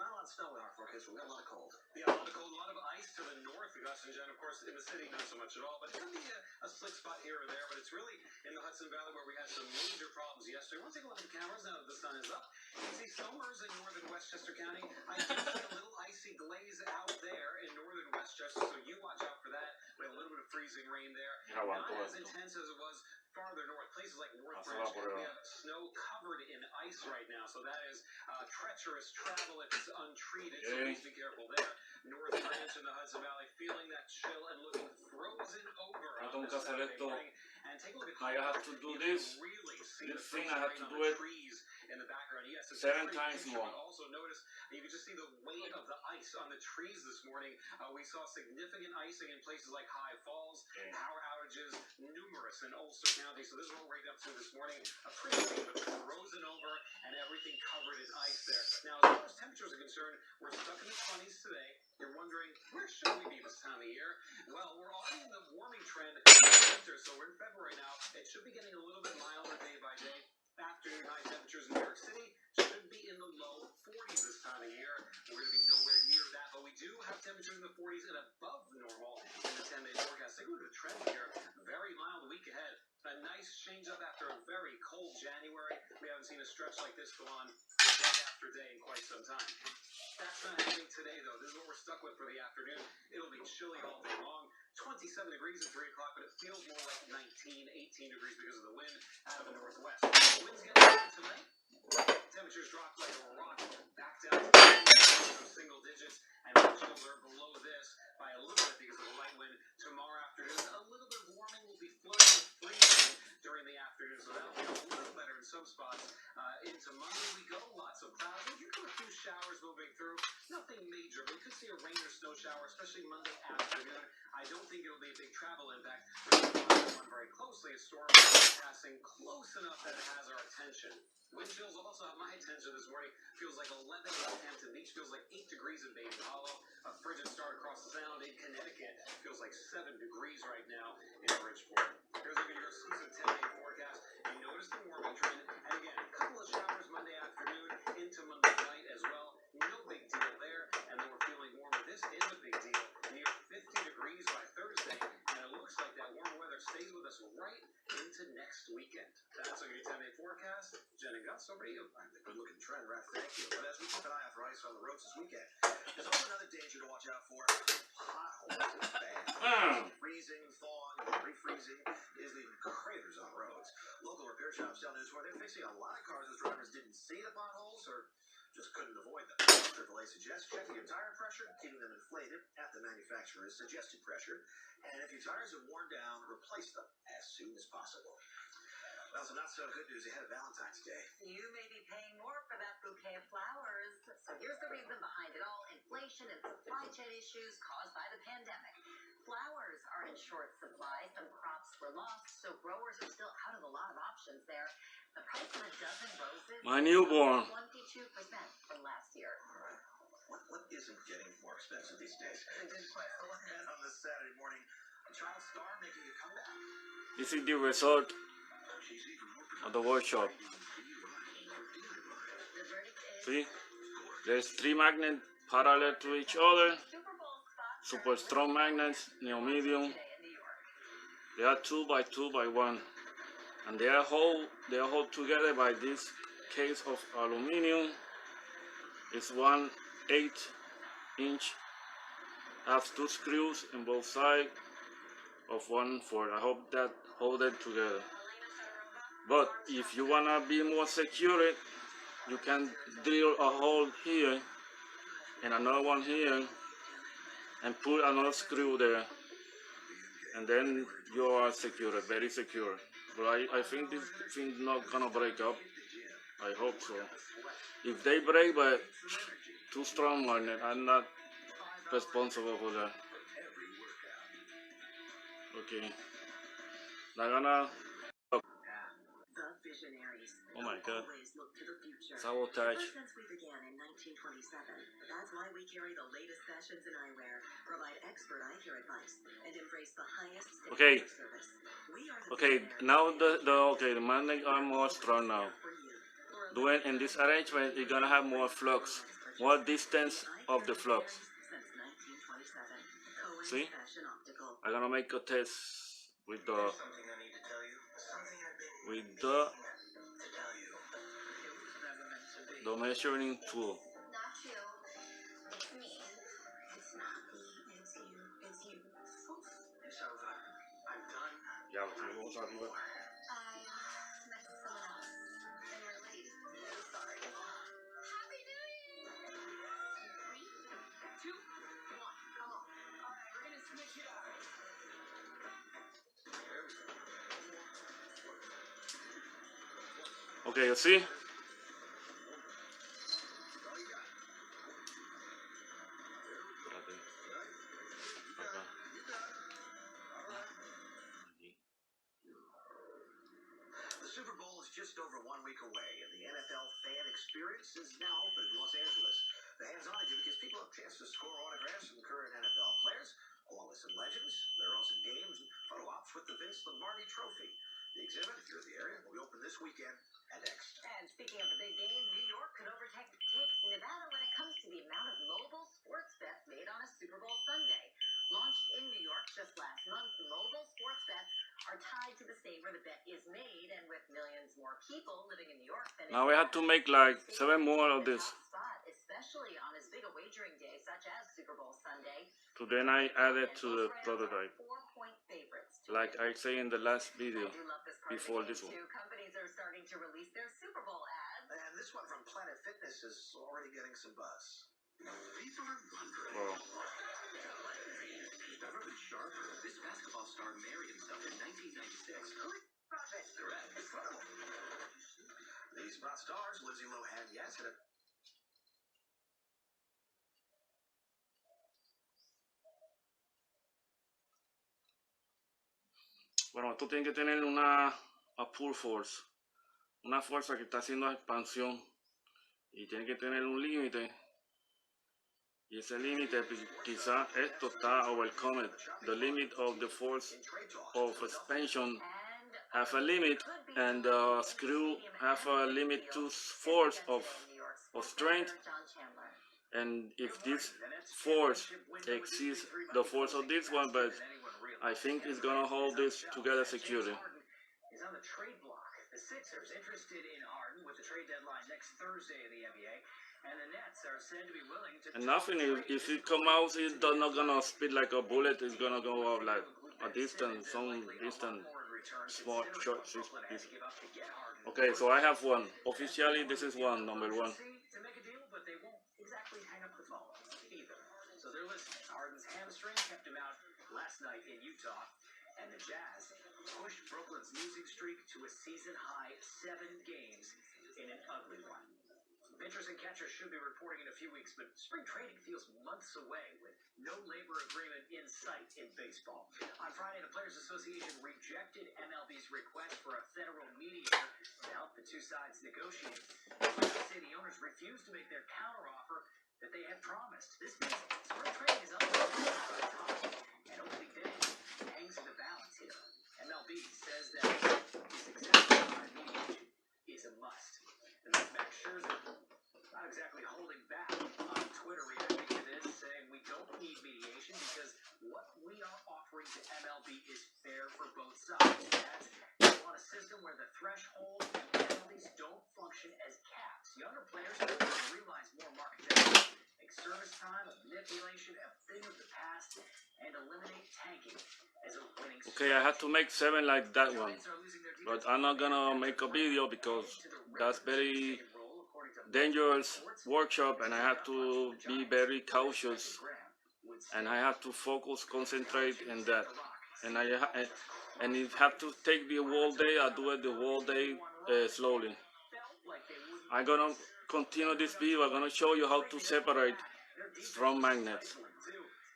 not a lot of snow in our forecast, but we got a lot of cold. Yeah, a lot of cold, a lot of ice to the north of us, and of course in the city not so much at all, but it's going to be a slick spot here or there, but it's really in the Hudson Valley where we had some major problems yesterday. I want to take a look at the cameras now that the sun is up. You can see Somers in northern Westchester County. I do see a little icy glaze out there in northern Westchester, so you watch out for that. We had a little bit of freezing rain there. Not as intense as it was farther north. Places like North Branch, we have snow covered in ice right now, so that is treacherous travel if it's untreated, so please be careful there. North Branch in the Hudson Valley feeling that chill and looking frozen over on this Saturday morning. And take a look at I have to do this. really see This the thing, freezing I have rain to on do the it trees in the background. Yes, it's 7 a pretty times picture, more. but also notice you can just see the weight of the ice on the trees this morning. We saw significant icing in places like High Falls, power outages, numerous in Ulster County. So this is what we're waking up to this morning. A pretty frozen over and everything covered in ice there. Now, as far as temperatures are concerned, we're stuck in the 20s today. You're wondering, where should we be this time of year? Well, we're already in the warming trend in winter, so we're in February now. It should be getting a little bit milder day by day. Afternoon high temperatures in New York City should be in the low 40s this time of year. We're going to be nowhere near that, but we do have temperatures in the 40s and above normal in the 10-day forecast. Take a look at the trend here. Very mild week ahead. A nice change up after a very cold January. We haven't seen a stretch like this go on day after day in quite some time. That's not happening today, though. This is what we're stuck with for the afternoon. It'll be chilly all day long. 27 degrees at 3 o'clock, but it feels more like 19, 18 degrees because of the wind out of the northwest. The wind's getting better tonight. Temperatures drop like a rock back down to single digits, and wind chills are below this by a little bit because of the light wind. Tomorrow afternoon, a little bit of warming will be flirting with freezing during the afternoon, so that'll be a little better in some spots. Into Monday we go, lots of clouds. We'll get a few showers moving through. Nothing major, but we could see a rain or snow shower, especially Monday afternoon. I don't think it'll be a big travel impact. We're watching one very closely. A storm passing close enough that it has our attention. Wind chills also have my attention this morning. Feels like 11 in Hampton Beach. Feels like 8 degrees in Baden Hollow. A frigid start across the sound in Connecticut. Feels like 7 degrees right now in Bridgeport. Here's a look at your exclusive 10-day forecast. You notice the warming trend. And again, a couple of showers Monday afternoon into Monday night as well. No big deal there. And then we're feeling warmer. This is a big deal. Near 50 degrees by Thursday. And it looks like that warm weather stays with us right into next weekend. That's a good 10-day forecast. Jen and Gus, over to you. A good-looking trend, right? Thank you. But as we keep an eye out for ice on the roads this weekend, there's also another danger to watch out for. Potholes. Bad. Freezing, thawing, refreezing is leaving craters on roads. Local repair shops tell News where they're fixing a lot of cars as drivers didn't see the potholes or just couldn't avoid them. AAA suggests checking your tire pressure, keeping them inflated at the manufacturer's suggested pressure, and if your tires have worn down, replace them as soon as possible. Well, some not so good news ahead of Valentine's Day. You may be paying more for that bouquet of flowers. So here's the reason behind it all: inflation and supply chain issues caused by the pandemic. Flowers are in short supply. Some crops were lost, so growers are still out of a lot of options there. The price of a dozen roses, My newborn. 22% from last year. What isn't getting more expensive these days? And on this Saturday morning, a child star making a comeback. This is the result of the workshop. See? There's 3 magnets parallel to each other. Super strong magnets, neo medium. They are 2 by 2 by 1. And they are held together by this case of aluminum. It's 1/8 inch. Has 2 screws in both sides of 1/4. I hope that hold it together. But if you wanna be more secure, you can drill a hole here and another one here and put another screw there, and then you are secure, very secure. But I think this thing's not gonna break up. I hope so. If they break, but too strong magnet, I'm not responsible for that. Okay. Now gonna. The visionaries. Oh my God. Always look to the future. Sabotage. Ever since we began in 1927. That's why we carry the latest fashions in eyewear, provide expert eye care advice, and embrace the highest standards Okay. of service. We are the Okay, visionaries. now the magnets are more strong now. Doing in this arrangement, you're gonna have more flux, more distance of the flux. Since 1927. Cohen See? Fashion Optical. I'm gonna make a test with the Something I need to tell you. Something I've been with the to tell you. It was never meant to be. the measuring tool. Not you. It's me. It's not me, it's you. It's you. It's over. I'm done. Ya lo tenemos arriba. I met someone else. And we're late. I'm sorry. Happy New Year! 3, 2, 1. Come on. Alright, we're gonna switch it up. Okay, you see? just over 1 week away, and the NFL fan experience is now open in Los Angeles. The hands-on exhibit gives people a chance to score autographs from current NFL players, along with some legends. There are also games and photo ops with the Vince Lombardi Trophy. The exhibit, if you're in the area, will be open this weekend at Next. And speaking of the big game, New York could overtake Nevada when it comes to the amount of mobile sports bets made on a Super Bowl Sunday. Launched in New York just last month, mobile sports bets are tied to the state where the bet is made, and with millions more people living in New York than Now we have to make like 7 more of this. spot, especially on as big a wagering day such as Super Bowl Sunday. So then I add it to the prototype, 4-point favorites. like I say in the last video before this one. Companies are starting to release their Super Bowl ads. And this one from Planet Fitness is already getting some buzz. People are wondering. Wow. Never been sharper. This basketball star married himself in 1996. Correct. Incredible. These spot stars, Lindsay Lohan, yes, and Bueno, esto tiene que tener una pull force, una fuerza que está haciendo expansión, y tiene que tener un límite, y ese límite quizá esto está overcome. The limit of the force of expansion have a limit, and the screw have a limit to force of strength, and if this force exceeds the force of this one, but I think it's gonna hold this together securely. Is on the trade block. The Sixers interested in Harden with the trade deadline next Thursday in the NBA, and the Nets are said to be willing to. And nothing, if it come out, it's not gonna speed like a bullet. It's gonna go out like a distance, some distance, small, short. Okay, so I have one. Officially, this is one, number one. To make a deal, but they won't exactly hang up the phone either. So they're listening. Harden's hamstring kept him out last night in Utah, and the Jazz pushed Brooklyn's losing streak to a season-high 7 games in an ugly one. Pitchers and catchers should be reporting in a few weeks, but spring training feels months away with no labor agreement in sight in baseball. On Friday, the Players Association rejected MLB's request for a federal mediator to help the two sides negotiate. Players say the owners refused to make their counteroffer that they had promised. This means spring training is up and opening day hangs in the balance here. MLB says that this executive mediation is a must. And that's Max Scherzer not exactly holding back on Twitter, reacting to this, saying we don't need mediation because what we are offering to MLB is fair for both sides. That's they want a system where the threshold and penalties don't function as caps. Younger players realize more market value, make service time, manipulation a thing of the past, and eliminate tanking as a winning. Okay, I had to make 7 like that one, but I'm not gonna make a video because that's very dangerous workshop, and I have to be very cautious, and I have to focus, concentrate in that, and and if I have to take the whole day, I do it the whole day slowly. I'm gonna continue this video. I'm gonna show you how to separate strong magnets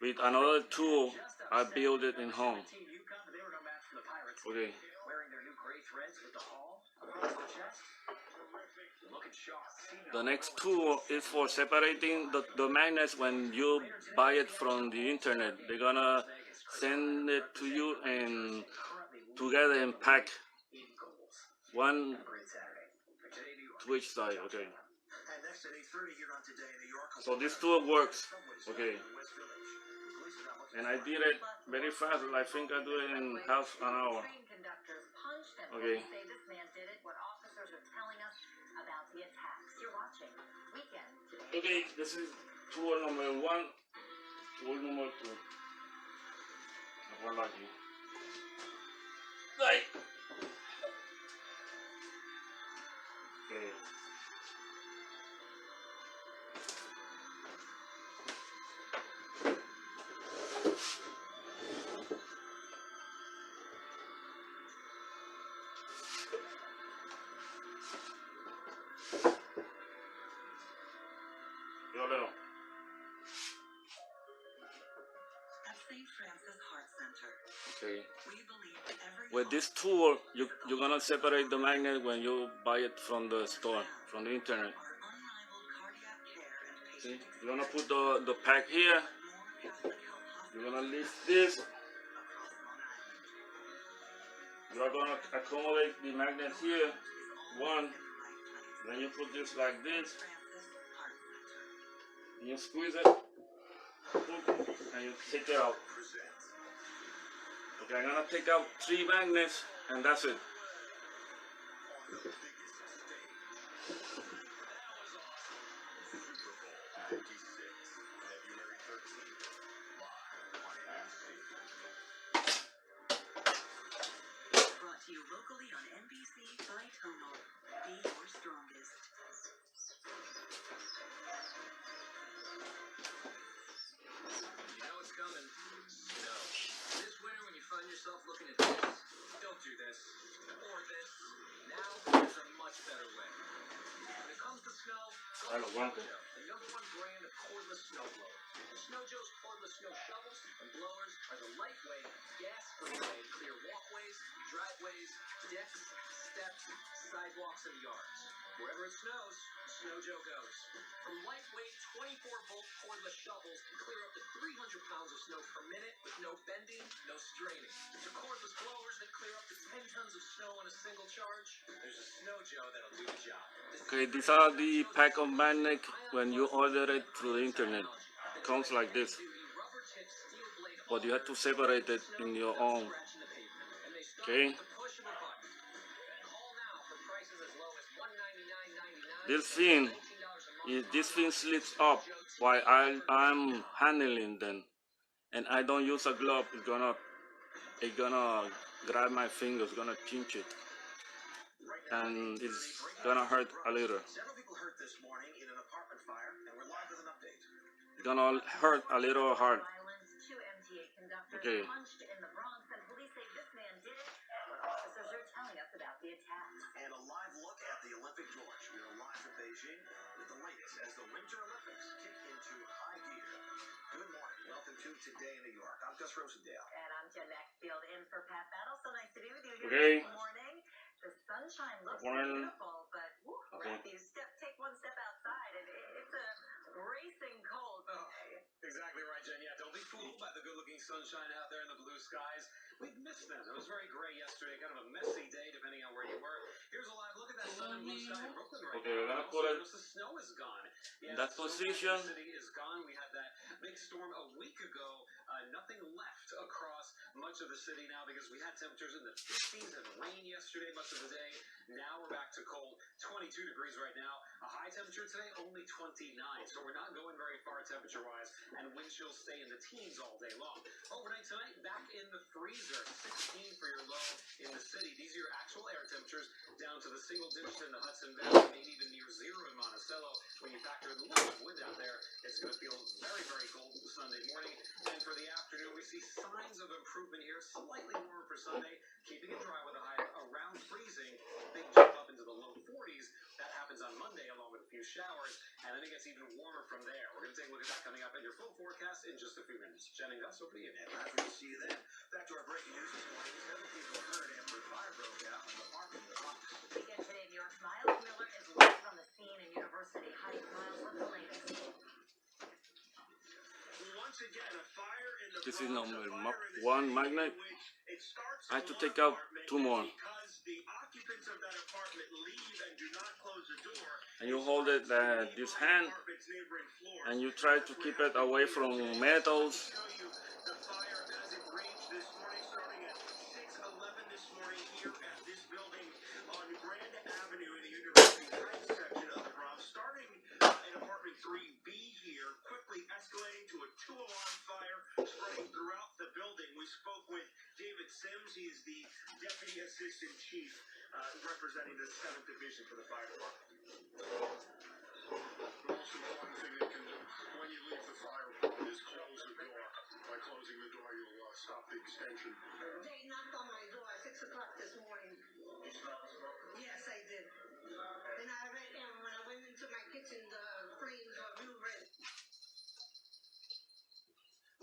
with another tool I built it in home. Okay. The next tool is for separating the magnets when you buy it from the internet. They're gonna send it to you and together and pack one to each side. Okay. So this tool works. Okay. And I did it very fast. I think I do it in half an hour. Okay. Okay, this is tool number 1, tool number 2. One lucky. Right. Okay. Okay. With this tool, you're gonna separate the magnet when you buy it from the store, from the internet. See? You're gonna put the pack here. You're gonna lift this. You're gonna accommodate the magnet here. One. Then you put this like this. And you squeeze it. And you take it out. Okay, I'm gonna take out 3 magnets, and that's it. Brought to you locally on NBC by Tomo. Be your strongest. You know it's coming. Snow. This winter when you find yourself looking at this, don't do this. Or this. Now there's a much better way. When it comes to snow, go with Snow Joe, the #1 brand of cordless snow blower. The Snow Joe's cordless snow shovels and blowers are the lightweight, gas-free way to clear walkways, driveways, decks, steps, sidewalks, and yards. Wherever it snows, Snow Joe goes. From lightweight 24-volt cordless shovels can clear up to 300 pounds of snow per minute with no bending, no straining. To cordless blowers that clear up to 10 tons of snow on a single charge, there's a Snow Joe that'll do the job. Okay, these are the pack of magnet when you order it through the internet. It comes like this. But you have to separate it in your own. Okay. This thing slips up while I'm handling them, and I don't use a glove. It's gonna grab my fingers, gonna pinch it, and it's gonna hurt a little. Several people hurt this morning in an apartment fire, and we're live with an update. It's gonna hurt a little hard. Okay. And a live look at the Olympic torch. We are live from Beijing with the latest as the Winter Olympics kick into high gear. Good morning. Welcome to Today in New York. I'm Gus Rosendale. And I'm Jen Maxfield in for Pat Battle. So nice to be with you here Okay. this morning. The sunshine looks Morning. beautiful, but Okay. take one step outside, and it's a racing cold today. Exactly right, Jen. Yeah, don't be fooled by the good-looking sunshine out there in the blue skies. We've missed them. It was very gray yesterday, kind of a messy day depending on where you were. Here's a live look at that sun and blue sky in Brooklyn right Okay, now. we're gonna put it The snow is gone. in that position. The city is gone. We had that big storm a week ago. Nothing left across much of the city now because we had temperatures in the 50s and rain yesterday much of the day. Now we're back to cold. 22 degrees right now. A high temperature today, only 29. So we're not going very far temperature-wise, and wind chills stay in the teens all day long. Overnight tonight, back in the freezer. 16 for your low in the city. These are your actual air temperatures down to the single digits in the Hudson Valley, maybe even near 0 in Monticello. When you factor in the little bit of wind out there, it's going to feel very, very cold Sunday morning. And for the afternoon, we see signs of improvement here. Slightly warmer for Sunday, keeping it dry with a high around freezing. Big jump up into the low 40s. That happens on Monday along with a few showers, and then it gets even warmer from there. We're going to take a look at that coming up in your full forecast in just a few minutes. Jen and Gus, over to you. And after we see you then, back to our breaking news this morning. Several people hurt after a fire broke out in an apartment complex. Again today in New York, Miles Miller is live on the scene in University Heights. Miles, what's the latest? Once again, a fire in the This is Bronx, number a fire in the one city magnet. in which it starts I have to in take one out apartment, 2 more. because the occupants of that apartment leave and do not close the door. And you hold it this hand, Apartment's neighboring floors. and you try to keep it away from metals. Show you the fire as it raged this morning, starting at 6:11 this morning here at this building on Grand Avenue in the University Heights section of the Bronx, starting in apartment 3B here, quickly escalating to a 2-alarm fire spreading throughout the building. We spoke with David Sims. He is the Deputy Assistant Chief representing the 7th Division for the fire department. The most important thing you can do when you leave the fire is close the door. By closing the door, you'll stop the extension. They knocked on my door at 6 o'clock this morning. You stopped the door? Yes, I did. And I read, and when I went into my kitchen, the flames were real red.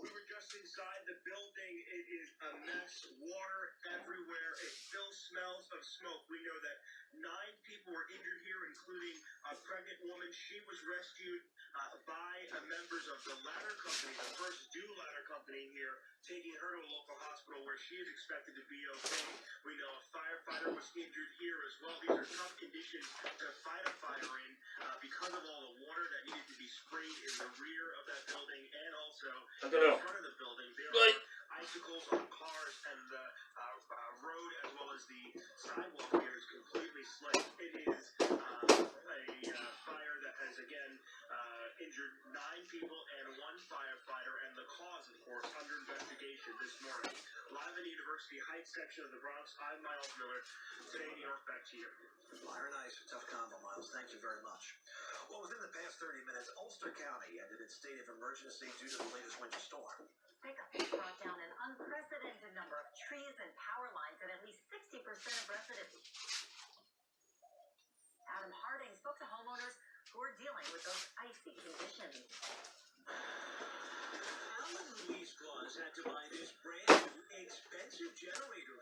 We were just just inside the building, it is a mess. Water everywhere. It still smells of smoke. We know that 9 people were injured here, including a pregnant woman. She was rescued by members of the ladder company, the first due ladder company here, taking her to a local hospital where she is expected to be okay. We know a firefighter was injured here as well. These are tough conditions to fight a fire in because of all the water that needed to be sprayed in the rear of that building and also in front of the building. There are icicles on cars, and the road as well as the sidewalk here is completely slick. It is a fire that has again injured 9 people and 1 firefighter, and the cause, of course, under investigation this morning. Live in the University Heights section of the Bronx, I'm Miles Miller. Today, New York, back to you. Fire and ice, tough combo, Miles. Thank you very much. Well, within the past 30 minutes, Ulster County ended its state of emergency due to the latest winter storm. Pickup brought down an unprecedented number of trees and power lines in at least 60% of residences. Adam Harding spoke to homeowners who are dealing with those icy conditions. Alan Louise Claus had to buy this brand new expensive generator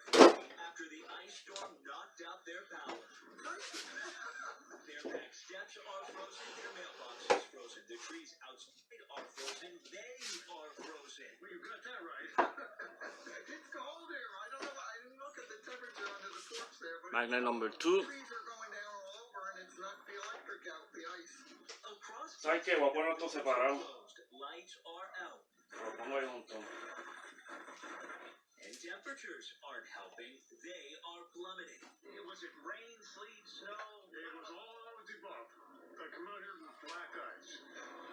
after the ice storm knocked out their power. Their back steps are frozen, their mailbox is frozen, the trees outside are frozen, they are frozen. Well, you got that right. It's cold here. I don't know. I didn't look at the temperature under the porch there, but Magnet number 2. trees are going down all over, and it's not the electric out, the ice. Across ¿Sabes qué? Voy a poner esto separado. lights are out. Lo pongo ahí junto. And temperatures aren't helping, they are plummeting. Was it rain, sleet, snow? It was all of the above. I come out here with black ice.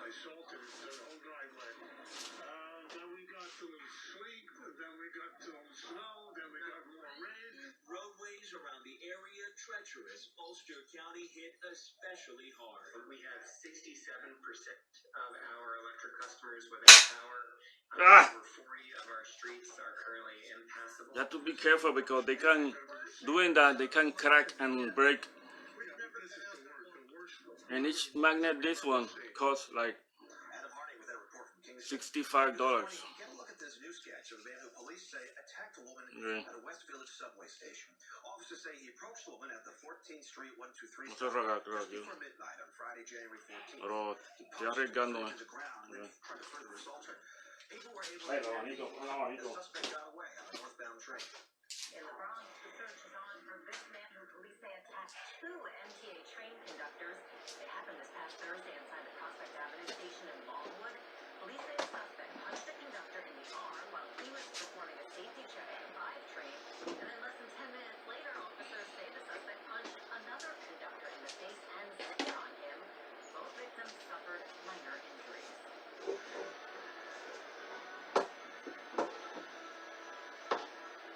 I salted the whole driveway. Then we got some sleet, then we got some snow, then we got more rain. Roadways around the area treacherous. Ulster County hit especially hard. We have 67% of our electric customers without power. Over 40 of our streets are currently impassable. You have to be careful because they can, doing that, they can crack and break. And each magnet, this one, costs like $65. Get a look at this new sketch of a man who police say attacked a woman at a West Village subway station. Officers say he approached the woman at the 14th Street 123 Muchas gracias, just before midnight on Friday, January 14th. Pero He estoy punched her arriesgándome. into the ground and then tried to further assault her. People were able Ay, to el abanico, pon el abanico. the suspect got away on a northbound train. In the Bronx, the search is on for this man who police say attacked 2 MTA train conductors. It happened this past Thursday inside the Prospect Avenue station in Longwood. Police say the suspect punched the conductor in the arm while he was performing a safety check at the 5 train. And then less than 10 minutes later, officers say the suspect punched another conductor in the face and spit on him. Both victims suffered minor injuries.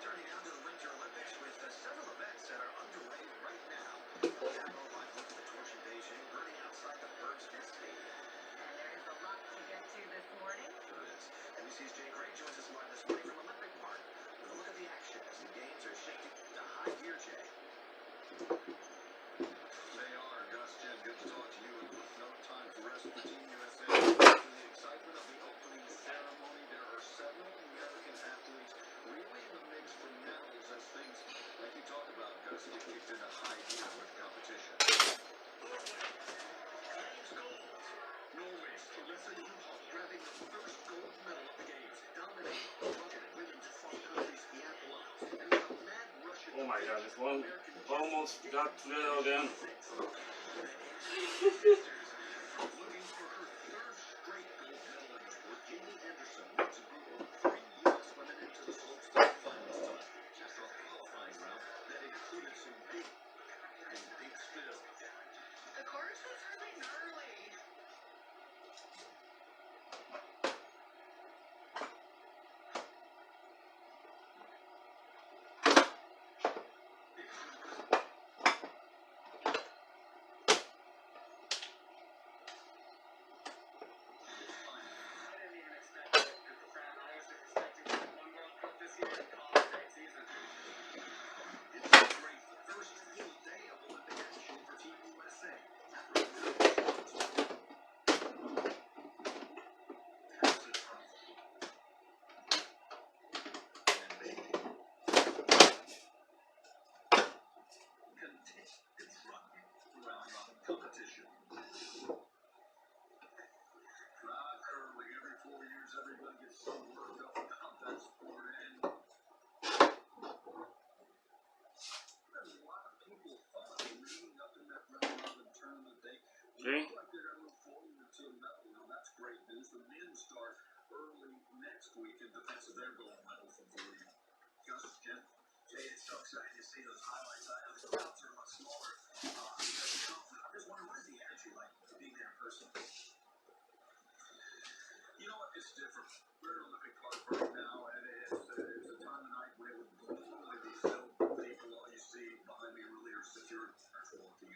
Turning now to the Winter Olympics with several events that are underway right now. Capital Life looks to torch in Beijing, burning outside the bird's nest stadium. And there is a lot to get to this morning. Sure is. NBC's Jay Gray joins us live this morning from Olympic Park with a look at the action as the games are shaking to high gear, Jay. They are. Gus, Jen, good to talk to you. And with no time for rest for Team USA, to the excitement of the opening ceremony, there are several American athletes really in the mix for medals as things, like you talked about, Gus, get kicked into high gear with competition. Norway's Teresa Johaug grabbing the first gold medal at the games, dominating the rugged women's cross-country skiathlon. And with a mad rush at Oh my God, this one almost got through again. looking for her third straight gold medal in the sport, Jamie Anderson leads a group of 3 U.S. women into the slopestyle finals tonight. Just a qualifying round that included some big spills. The course is really gnarly. to their gold medal for the league. Gus, Jen? Hey, it's so exciting to see those highlights. I know the crowds are much smaller. I'm just wondering, what is the energy like being there in person? You know what? It's different. We're in Olympic Park right now, and it's a time of night when it would normally be filled with people. All you see behind me really are security guards walking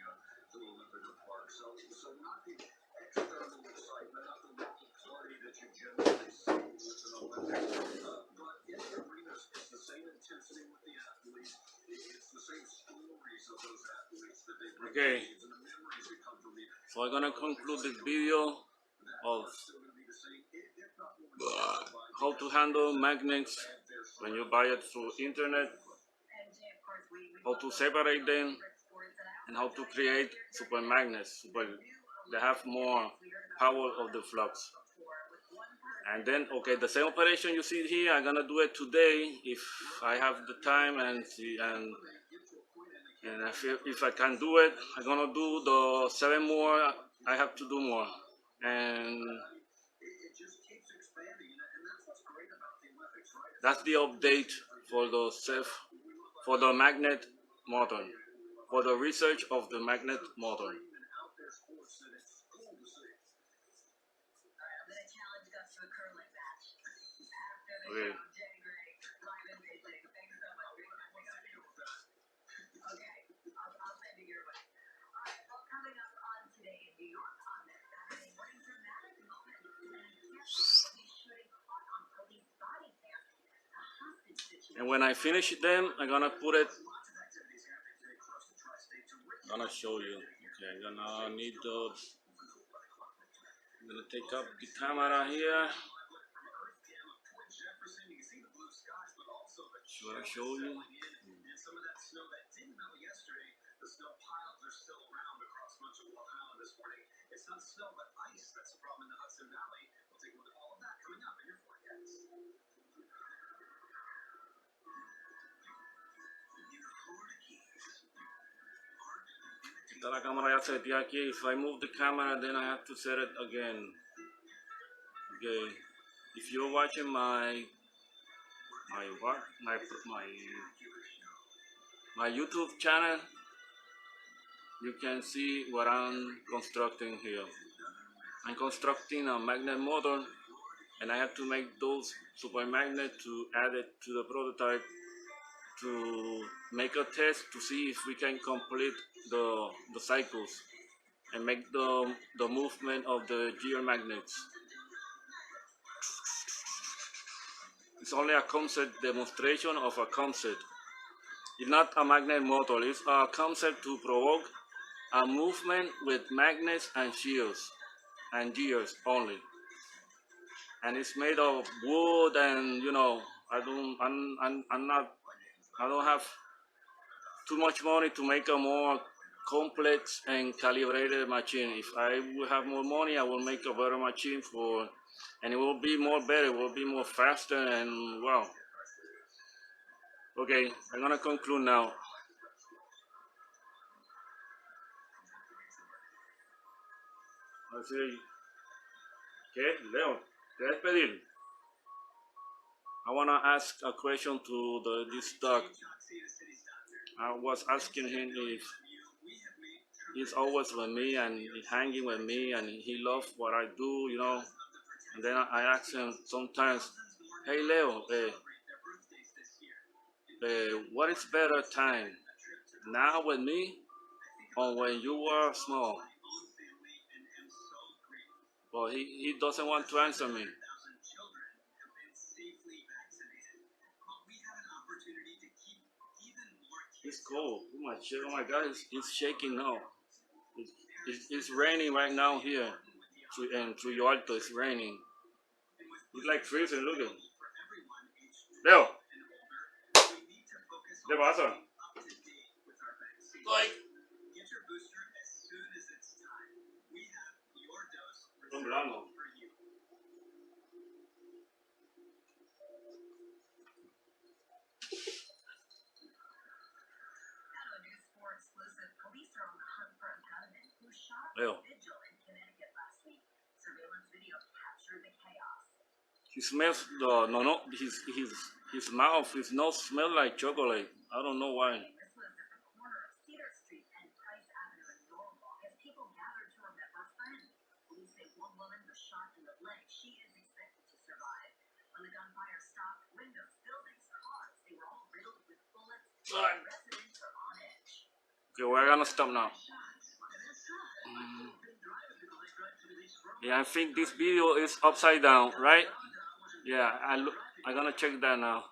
through Olympic Park. So not the external excitement, not the local party that you generally see with an Olympics. But in the arenas, it's the same intensity with the athletes. It's the same stories of those athletes that they bring Okay, to the memories that come from the so I'm gonna conclude this video of how to handle magnets when you buy it through internet, how to separate them, and how to create super magnets that have more power of the flux. And then, okay, the same operation you see here, I'm gonna do it today if I have the time and if I can do it, I'm gonna do the 7 more. I have to do more, and that's the update for the magnet motor, for the research of the magnet motor. Okay. And when I finish them, I'm gonna put it. I'm gonna show you. Okay, I'm gonna need the. I'm gonna take up the camera here. Should I show you? Some of that snow that didn't melt yesterday, the snow piles are still around across much of Long Island this morning. It's not snow, but ice that's the problem in the Hudson Valley. We'll take a look at all of that coming up in your forecast. Está la cámara ya seteada aquí. If I move the camera, then I have to set it again. Okay. If you're watching my YouTube channel, you can see what I'm constructing here. I'm constructing a magnet motor, and I have to make those super magnets to add it to the prototype to make a test to see if we can complete the cycles and make the movement of the geomagnets. It's only a concept demonstration of a concept. It's not a magnet motor, it's a concept to provoke a movement with magnets and shears and gears only. And it's made of wood, and you know, I don't have too much money to make a more complex and calibrated machine. If I will have more money, I will make a better machine and it will be more better, it will be more faster, and wow. Okay, I'm gonna conclude now. Así, ¿qué? Leo, ¿te despedir? I wanna ask a question to this dog. I was asking him if he's always with me and he's hanging with me and he loves what I do, you know. And then I ask him sometimes, hey Leo, what is better time, now with me or when you were small? But he doesn't want to answer me. It's cold. Oh my God, it's shaking now. It's raining right now here. And through Alto, it's raining. It's like freezing, look at it. Leo! ¿Qué pasa? Like. Temblando. Leo. He smells no his mouth, his nose smells like chocolate. I don't know why. This was at the corner of Cedar Street and Price Avenue in Norwalk as people gathered to remember a friend. Police say one woman was shot in the leg. She is expected to survive. When the gunfire stopped, windows, buildings, cars, they were all riddled with bullets. And residents are on edge. Okay, we're gonna stop now. Yeah, I think this video is upside down, right? Yeah, I'm gonna check that now.